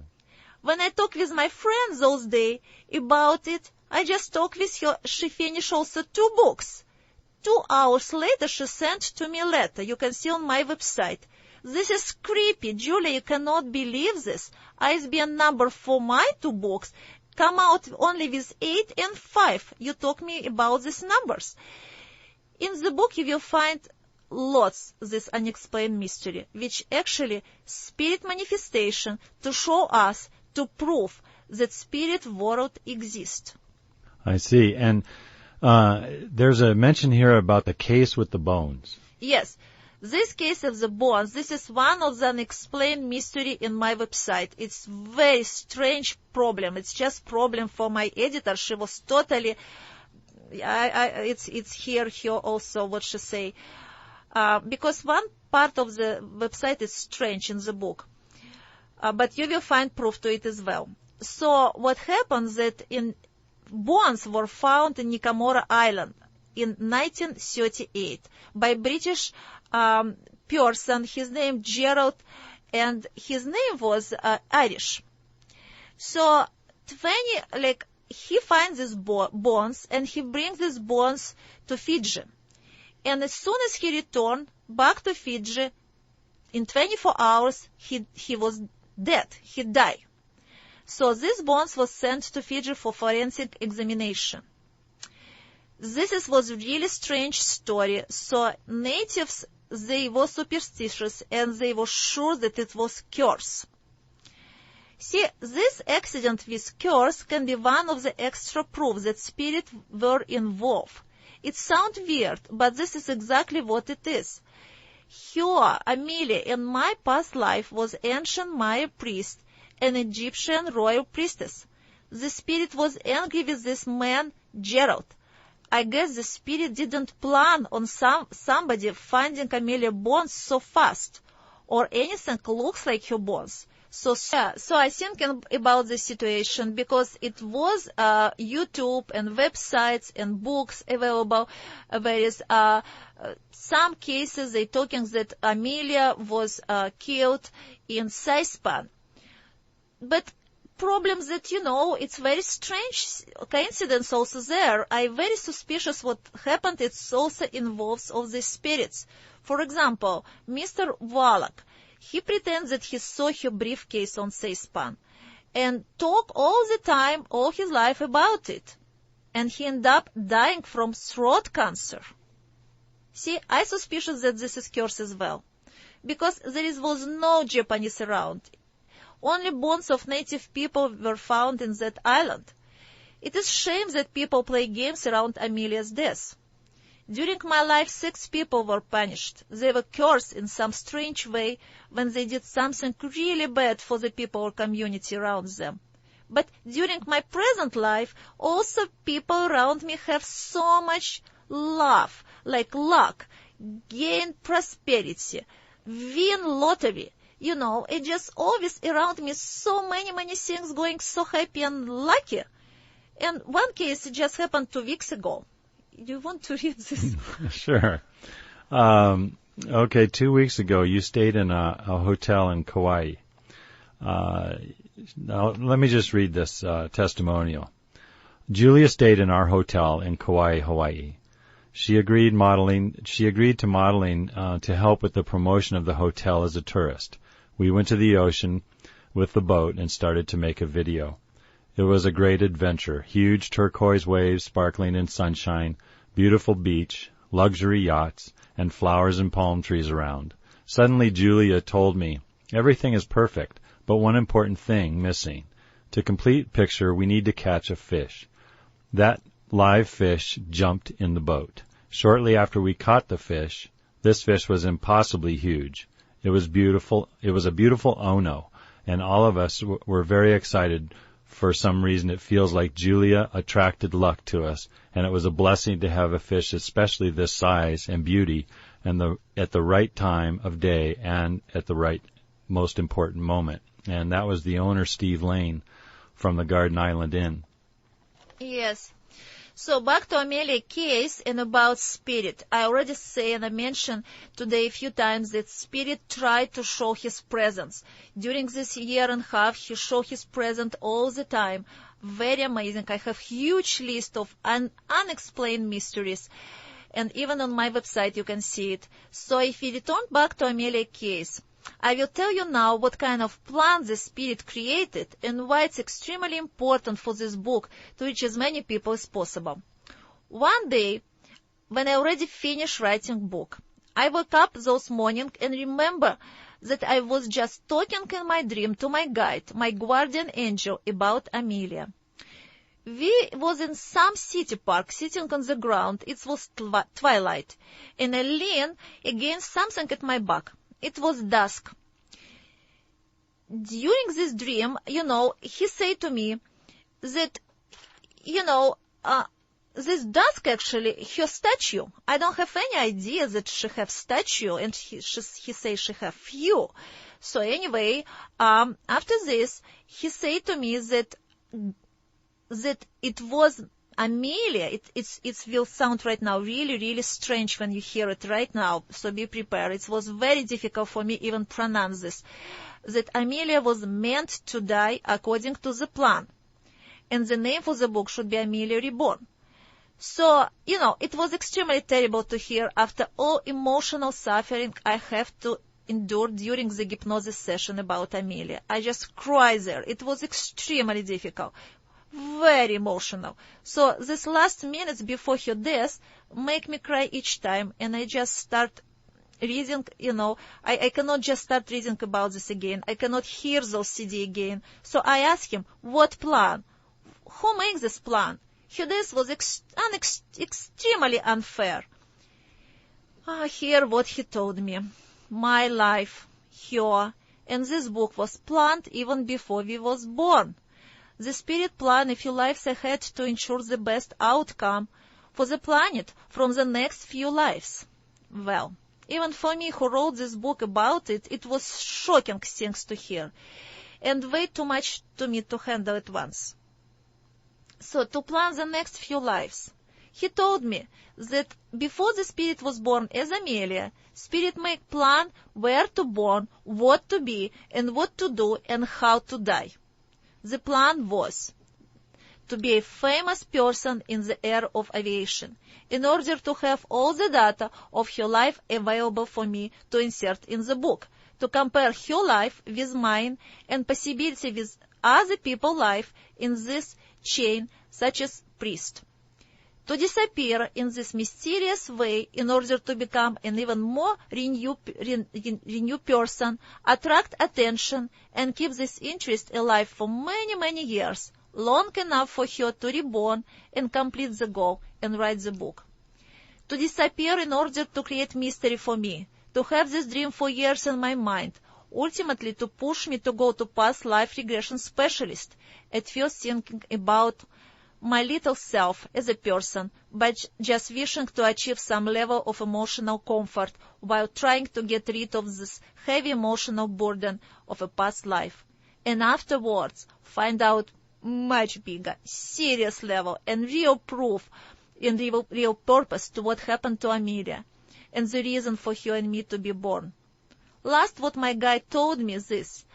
When I talked with my friend those days about it, I just talked with her. She finished also 2 books. 2 hours later, she sent to me a letter. You can see on my website. This is creepy. Julia, you cannot believe this. ISBN number for my 2 books come out only with 8 and 5. You talk me about these numbers. In the book, you will find lots this unexplained mystery, which actually spirit manifestation to show us, to prove that spirit world exists. I see. And there's a mention here about the case with the bones. Yes. This case of the bones, this is one of the unexplained mystery in my website. It's very strange problem. It's just problem for my editor. She was totally, it's here also what she say. Because one part of the website is strange in the book, but you will find proof to it as well. So what happens that bones were found in Nicobarese Island in 1938 by British person. His name Gerald, and his name was Irish. So he finds these bones and he brings these bones to Fiji. And as soon as he returned back to Fiji, in 24 hours, he was dead. He died. So these bones were sent to Fiji for forensic examination. was really strange story. So natives, they were superstitious and they were sure that it was curse. See, this accident with curse can be one of the extra proofs that spirits were involved. It sounds weird, but this is exactly what it is. Here, Amelia, in my past life, was ancient Maya priest, an Egyptian royal priestess. The spirit was angry with this man, Gerald. I guess the spirit didn't plan on somebody finding Amelia bones so fast, or anything looks like her bones. So I think about the situation because it was YouTube and websites and books available. Various some cases they talking that Amelia was killed in Saipan, but problems that it's very strange coincidence also there. I'm very suspicious what happened. It also involves all the spirits. For example, Mr. Wallach. He pretends that he saw her briefcase on Saipan and talk all the time, all his life about it. And he ended up dying from throat cancer. See, I suspicious that this is curse as well. Because there was no Japanese around. Only bones of native people were found in that island. It is shame that people play games around Amelia's death. During my life, 6 people were punished. They were cursed in some strange way when they did something really bad for the people or community around them. But during my present life, also people around me have so much love, like luck, gain prosperity, win lottery. It just always around me so many things going so happy and lucky. And one case just happened 2 weeks ago. Do you want to read this? Sure. Okay, 2 weeks ago, you stayed in a hotel in Kauai. Now, let me just read this testimonial. Julia stayed in our hotel in Kauai, Hawaii. She agreed to modeling to help with the promotion of the hotel as a tourist. We went to the ocean with the boat and started to make a video. It was a great adventure. Huge turquoise waves sparkling in sunshine, beautiful beach, luxury yachts, and flowers and palm trees around. Suddenly Julia told me, everything is perfect, but one important thing missing. To complete picture, we need to catch a fish. That live fish jumped in the boat. Shortly after we caught the fish, this fish was impossibly huge. It was beautiful. It was a beautiful Ono, and all of us were very excited. For some reason, it feels like Julia attracted luck to us, and it was a blessing to have a fish especially this size and beauty and at the right time of day and at the right most important moment. And that was the owner, Steve Lane, from the Garden Island Inn. Yes. So back to Amelia case and about spirit. I already say and I mentioned today a few times that spirit tried to show his presence. During this year and a half, he showed his presence all the time. Very amazing. I have huge list of unexplained mysteries. And even on my website you can see it. So if we return back to Amelia case, I will tell you now what kind of plan the spirit created and why it's extremely important for this book to reach as many people as possible. One day, when I already finished writing book, I woke up those morning and remember that I was just talking in my dream to my guide, my guardian angel, about Amelia. We was in some city park, sitting on the ground. It was twilight, and I leaned against something at my back. It was dusk. During this dream, he said to me that, this dusk actually, her statue. I don't have any idea that she have statue, and he says she have few. So anyway, after this, he said to me that it was Amelia. It will sound right now really strange when you hear it right now, so be prepared. It was very difficult for me even pronounce this. That Amelia was meant to die according to the plan. And the name for the book should be Amelia Reborn. So, it was extremely terrible to hear after all emotional suffering I have to endure during the hypnosis session about Amelia. I just cried there. It was extremely difficult. Very emotional. So this last minutes before her death make me cry each time, and I just start reading, I cannot just start reading about this again. I cannot hear those CD again. So I asked him, what plan? Who makes this plan? Her death was extremely unfair. Hear what he told me. My life, her, and this book was planned even before we was born. The Spirit planned a few lives ahead to ensure the best outcome for the planet from the next few lives. Well, even for me who wrote this book about it, it was shocking things to hear, and way too much to me to handle at once. So to plan the next few lives, he told me that before the Spirit was born as Amelia, Spirit make plan where to born, what to be, and what to do, and how to die. The plan was to be a famous person in the era of aviation, in order to have all the data of her life available for me to insert in the book, to compare her life with mine and possibility with other people's life in this chain, such as priest. To disappear in this mysterious way in order to become an even more renewed person, attract attention, and keep this interest alive for many, many years, long enough for her to reborn and complete the goal and write the book. To disappear in order to create mystery for me, to have this dream for years in my mind, ultimately to push me to go to past life regression specialist, at first thinking about my little self as a person, but just wishing to achieve some level of emotional comfort while trying to get rid of this heavy emotional burden of a past life. And afterwards, find out much bigger, serious level and real proof and real purpose to what happened to Amelia and the reason for her and me to be born. Last, what my guide told me is this.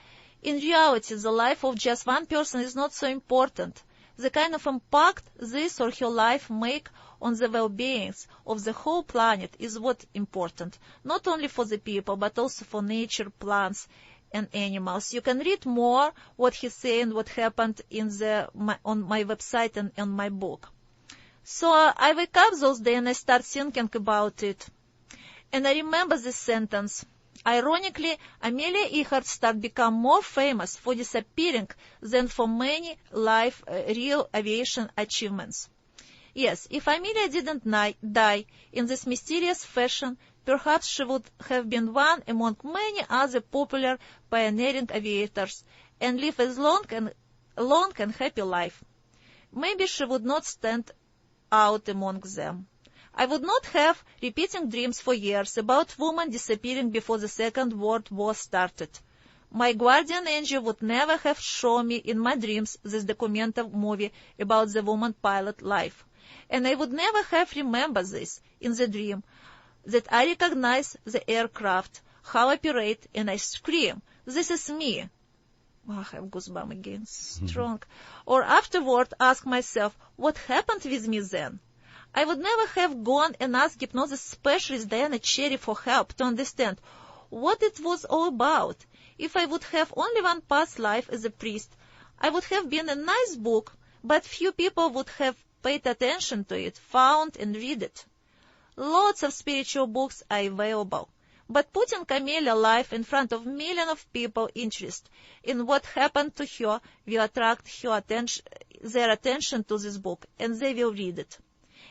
In reality, the life of just one person is not so important. The kind of impact this or her life make on the well-being of the whole planet is what important, not only for the people, but also for nature, plants, and animals. You can read more what he said and what happened on my website and on my book. So I wake up those days and I start thinking about it. And I remember this sentence. Ironically, Amelia Earhart started become more famous for disappearing than for many real aviation achievements. Yes, if Amelia didn't die in this mysterious fashion, perhaps she would have been one among many other popular pioneering aviators and live a long and happy life. Maybe she would not stand out among them. I would not have repeating dreams for years about women disappearing before the Second World War started. My guardian angel would never have shown me in my dreams this documentary movie about the woman pilot life. And I would never have remembered this in the dream, that I recognize the aircraft, how I operate, and I scream, "This is me." Oh, I have goosebumps again, strong. Or afterward ask myself, what happened with me then? I would never have gone and asked hypnosis specialist Diana Cherry for help to understand what it was all about. If I would have only one past life as a priest, I would have been a nice book, but few people would have paid attention to it, found and read it. Lots of spiritual books are available, but putting Amelia's life in front of millions of people interested in what happened to her will attract their attention to this book, and they will read it.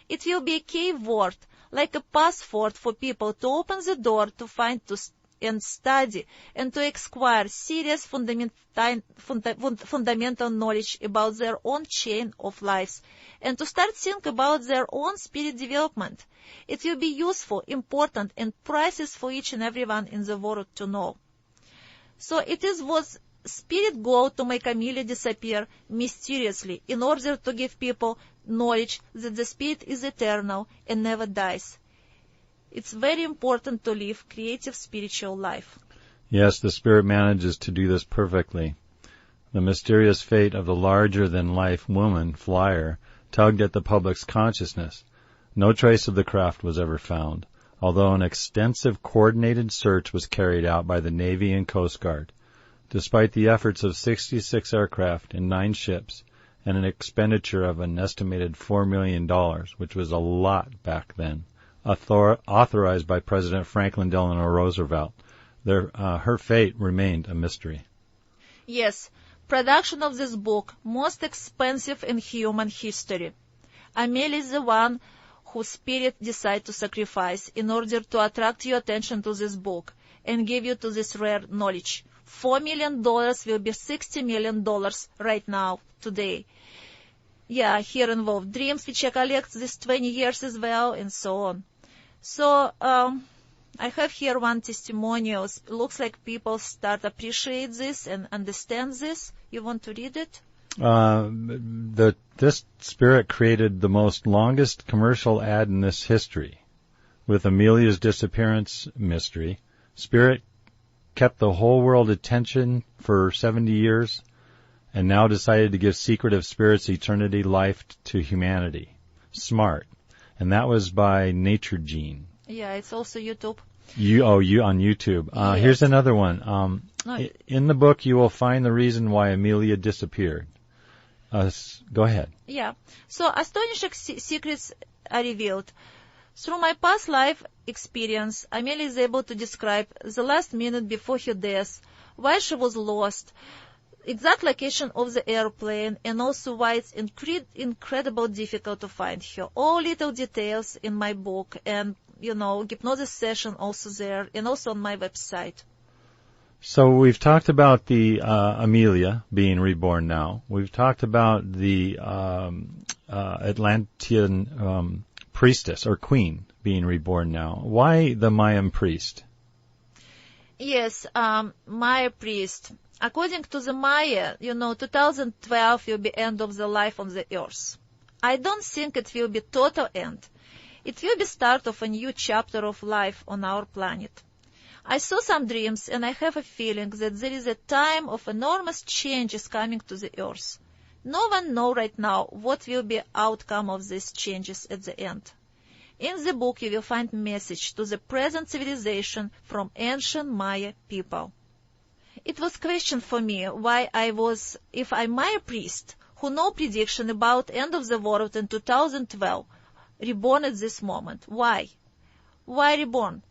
It will be a key word, like a passport for people to open the door to find and study and to acquire serious fundamental knowledge about their own chain of lives and to start thinking about their own spirit development. It will be useful, important, and priceless for each and everyone in the world to know. So it was Spirit goal to make Amelia disappear mysteriously in order to give people knowledge that the Spirit is eternal and never dies. It's very important to live creative spiritual life. Yes, the Spirit manages to do this perfectly. The mysterious fate of the larger-than-life woman, Flyer, tugged at the public's consciousness. No trace of the craft was ever found, although an extensive coordinated search was carried out by the Navy and Coast Guard. Despite the efforts of 66 aircraft and 9 ships, and an expenditure of an estimated $4 million, which was a lot back then, authorized by President Franklin Delano Roosevelt. Her fate remained a mystery. Yes, production of this book, most expensive in human history. Amelia is the one whose spirit decided to sacrifice in order to attract your attention to this book and give you to this rare knowledge. $4 million will be $60 million right now, today. Yeah, here involved dreams, which I collect this 20 years as well, and so on. So, I have here one testimonial. Looks like people start appreciate this and understand this. You want to read it? This spirit created the most longest commercial ad in this history. With Amelia's disappearance mystery, Spirit kept the whole world attention for 70 years and now decided to give Secret of Spirits Eternity life to humanity. Smart. And that was by Nature Gene. Yeah, it's also YouTube. You on YouTube. Yes. Here's another one. In the book, you will find the reason why Amelia disappeared. Go ahead. Yeah. So astonishing secrets are revealed. Through my past life experience, Amelia is able to describe the last minute before her death, why she was lost, exact location of the airplane, and also why it's incredibly difficult to find her. All little details in my book, and, hypnosis session also there, and also on my website. So we've talked about the Amelia being reborn now. We've talked about the Atlantean priestess or queen being reborn now. Why the Mayan priest? Yes, Maya priest. According to the Maya, 2012 will be end of the life on the earth. I don't think it will be total end. It will be start of a new chapter of life on our planet. I saw some dreams, and I have a feeling that there is a time of enormous changes coming to the earth. No one knows right now what will be outcome of these changes at the end. In the book, you will find message to the present civilization from ancient Maya people. It was question for me why if I'm Maya priest, who know prediction about end of the world in 2012, reborn at this moment. Why? Why reborn?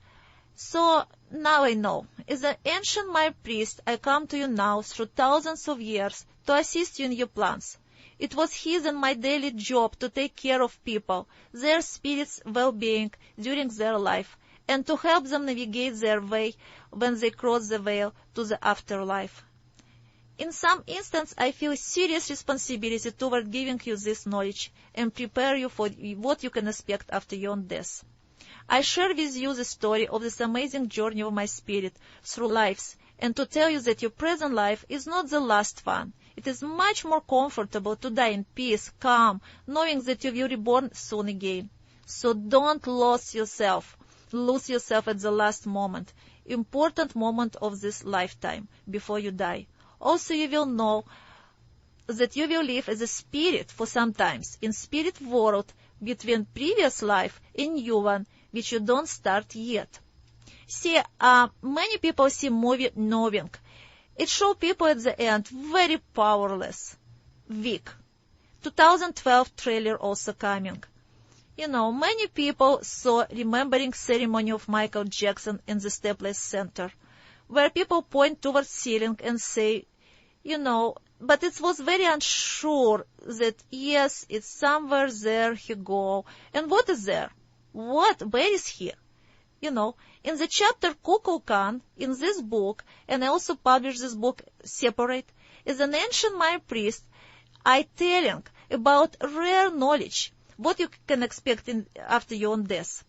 So now I know. As an ancient Maya priest, I come to you now through thousands of years to assist you in your plans. It was his and my daily job to take care of people, their spirits' well-being during their life, and to help them navigate their way when they cross the veil to the afterlife. In some instances, I feel a serious responsibility toward giving you this knowledge and prepare you for what you can expect after your own death. I share with you the story of this amazing journey of my spirit through lives, and to tell you that your present life is not the last one. It is much more comfortable to die in peace, calm, knowing that you will be reborn soon again. So don't lose yourself at the last moment, important moment of this lifetime, before you die. Also, you will know that you will live as a spirit for some times, in spirit world, between previous life and new one, which you don't start yet. See, many people see movie knowing. It shows people at the end very powerless, weak. 2012 trailer also coming. Many people saw remembering ceremony of Michael Jackson in the Staples Center, where people point towards ceiling and say, but it was very unsure that, yes, it's somewhere there he go. And what is there? Where is he? In the chapter Kukulkan, in this book, and I also published this book separate, as an ancient Maya priest, I telling about rare knowledge, what you can expect after your own death.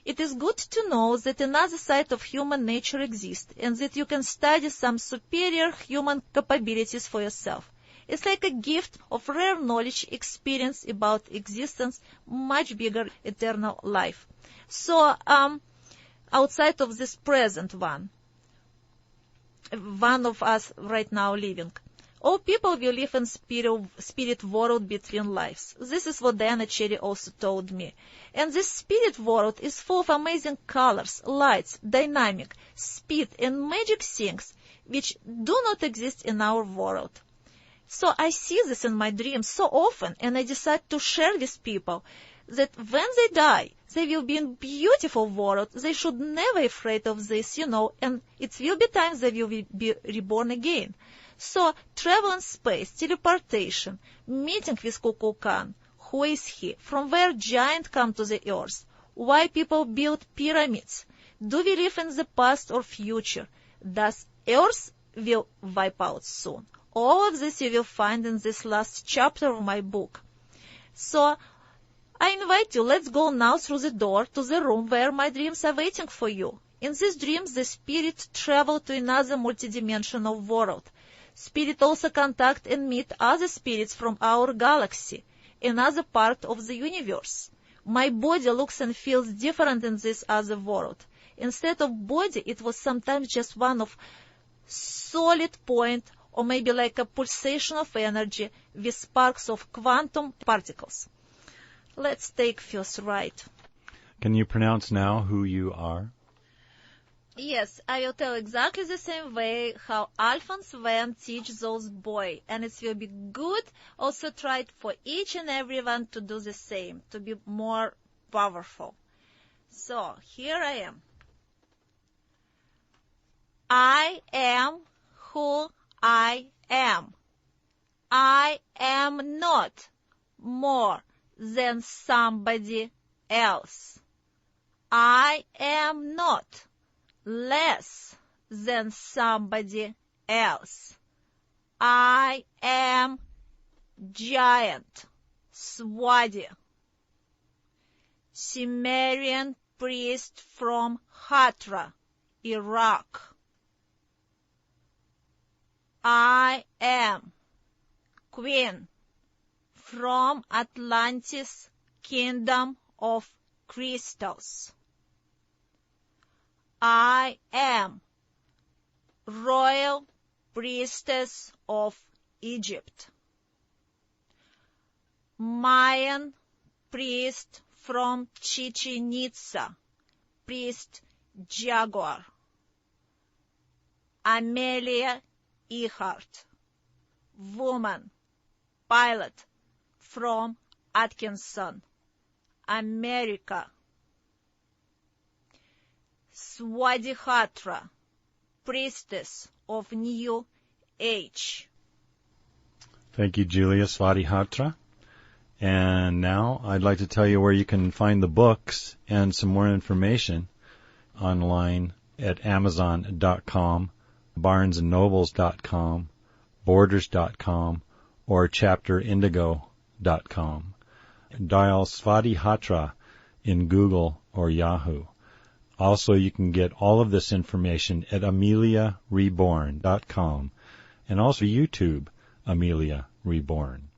It is good to know that another side of human nature exists, and that you can study some superior human capabilities for yourself. It's like a gift of rare knowledge, experience about existence, much bigger eternal life. So, outside of this present one of us right now living, all people will live in spirit world between lives. This is what Diana Cherry also told me. And this spirit world is full of amazing colors, lights, dynamic, speed, and magic things which do not exist in our world. So I see this in my dreams so often, and I decide to share with people that when they die, they will be in beautiful world. They should never be afraid of this, and it will be time they will be reborn again. So travel in space, teleportation, meeting with Kukulkan. Who is he? From where giants come to the earth? Why people build pyramids? Do we live in the past or future? Does earth will wipe out soon? All of this you will find in this last chapter of my book. So I invite you, let's go now through the door to the room where my dreams are waiting for you. In these dreams, the spirit travel to another multidimensional world. Spirit also contact and meet other spirits from our galaxy, another part of the universe. My body looks and feels different in this other world. Instead of body, it was sometimes just one of solid point, or maybe like a pulsation of energy with sparks of quantum particles. Let's take first right. Can you pronounce now who you are? Yes, I will tell exactly the same way how Alphonse Van teach those boys, and it will be good. Also try for each and everyone to do the same, to be more powerful. So, here I am. I am who I am. I am not more than somebody else. I am not less than somebody else. I am giant Svadi, Sumerian priest from Hatra, Iraq. I am queen from Atlantis, kingdom of crystals. I am royal priestess of Egypt. Mayan priest from Chichen Itza, priest Jaguar. Amelia Earhart, woman, pilot from Atkinson, America. SvadiHatra, priestess of New Age. Thank you, Julia SvadiHatra. And now I'd like to tell you where you can find the books and some more information online at Amazon.com, BarnesandNobles.com, Borders.com, or ChapterIndigo.com. Dial SvadiHatra in Google or Yahoo. Also, you can get all of this information at AmeliaReborn.com and also YouTube, Amelia Reborn.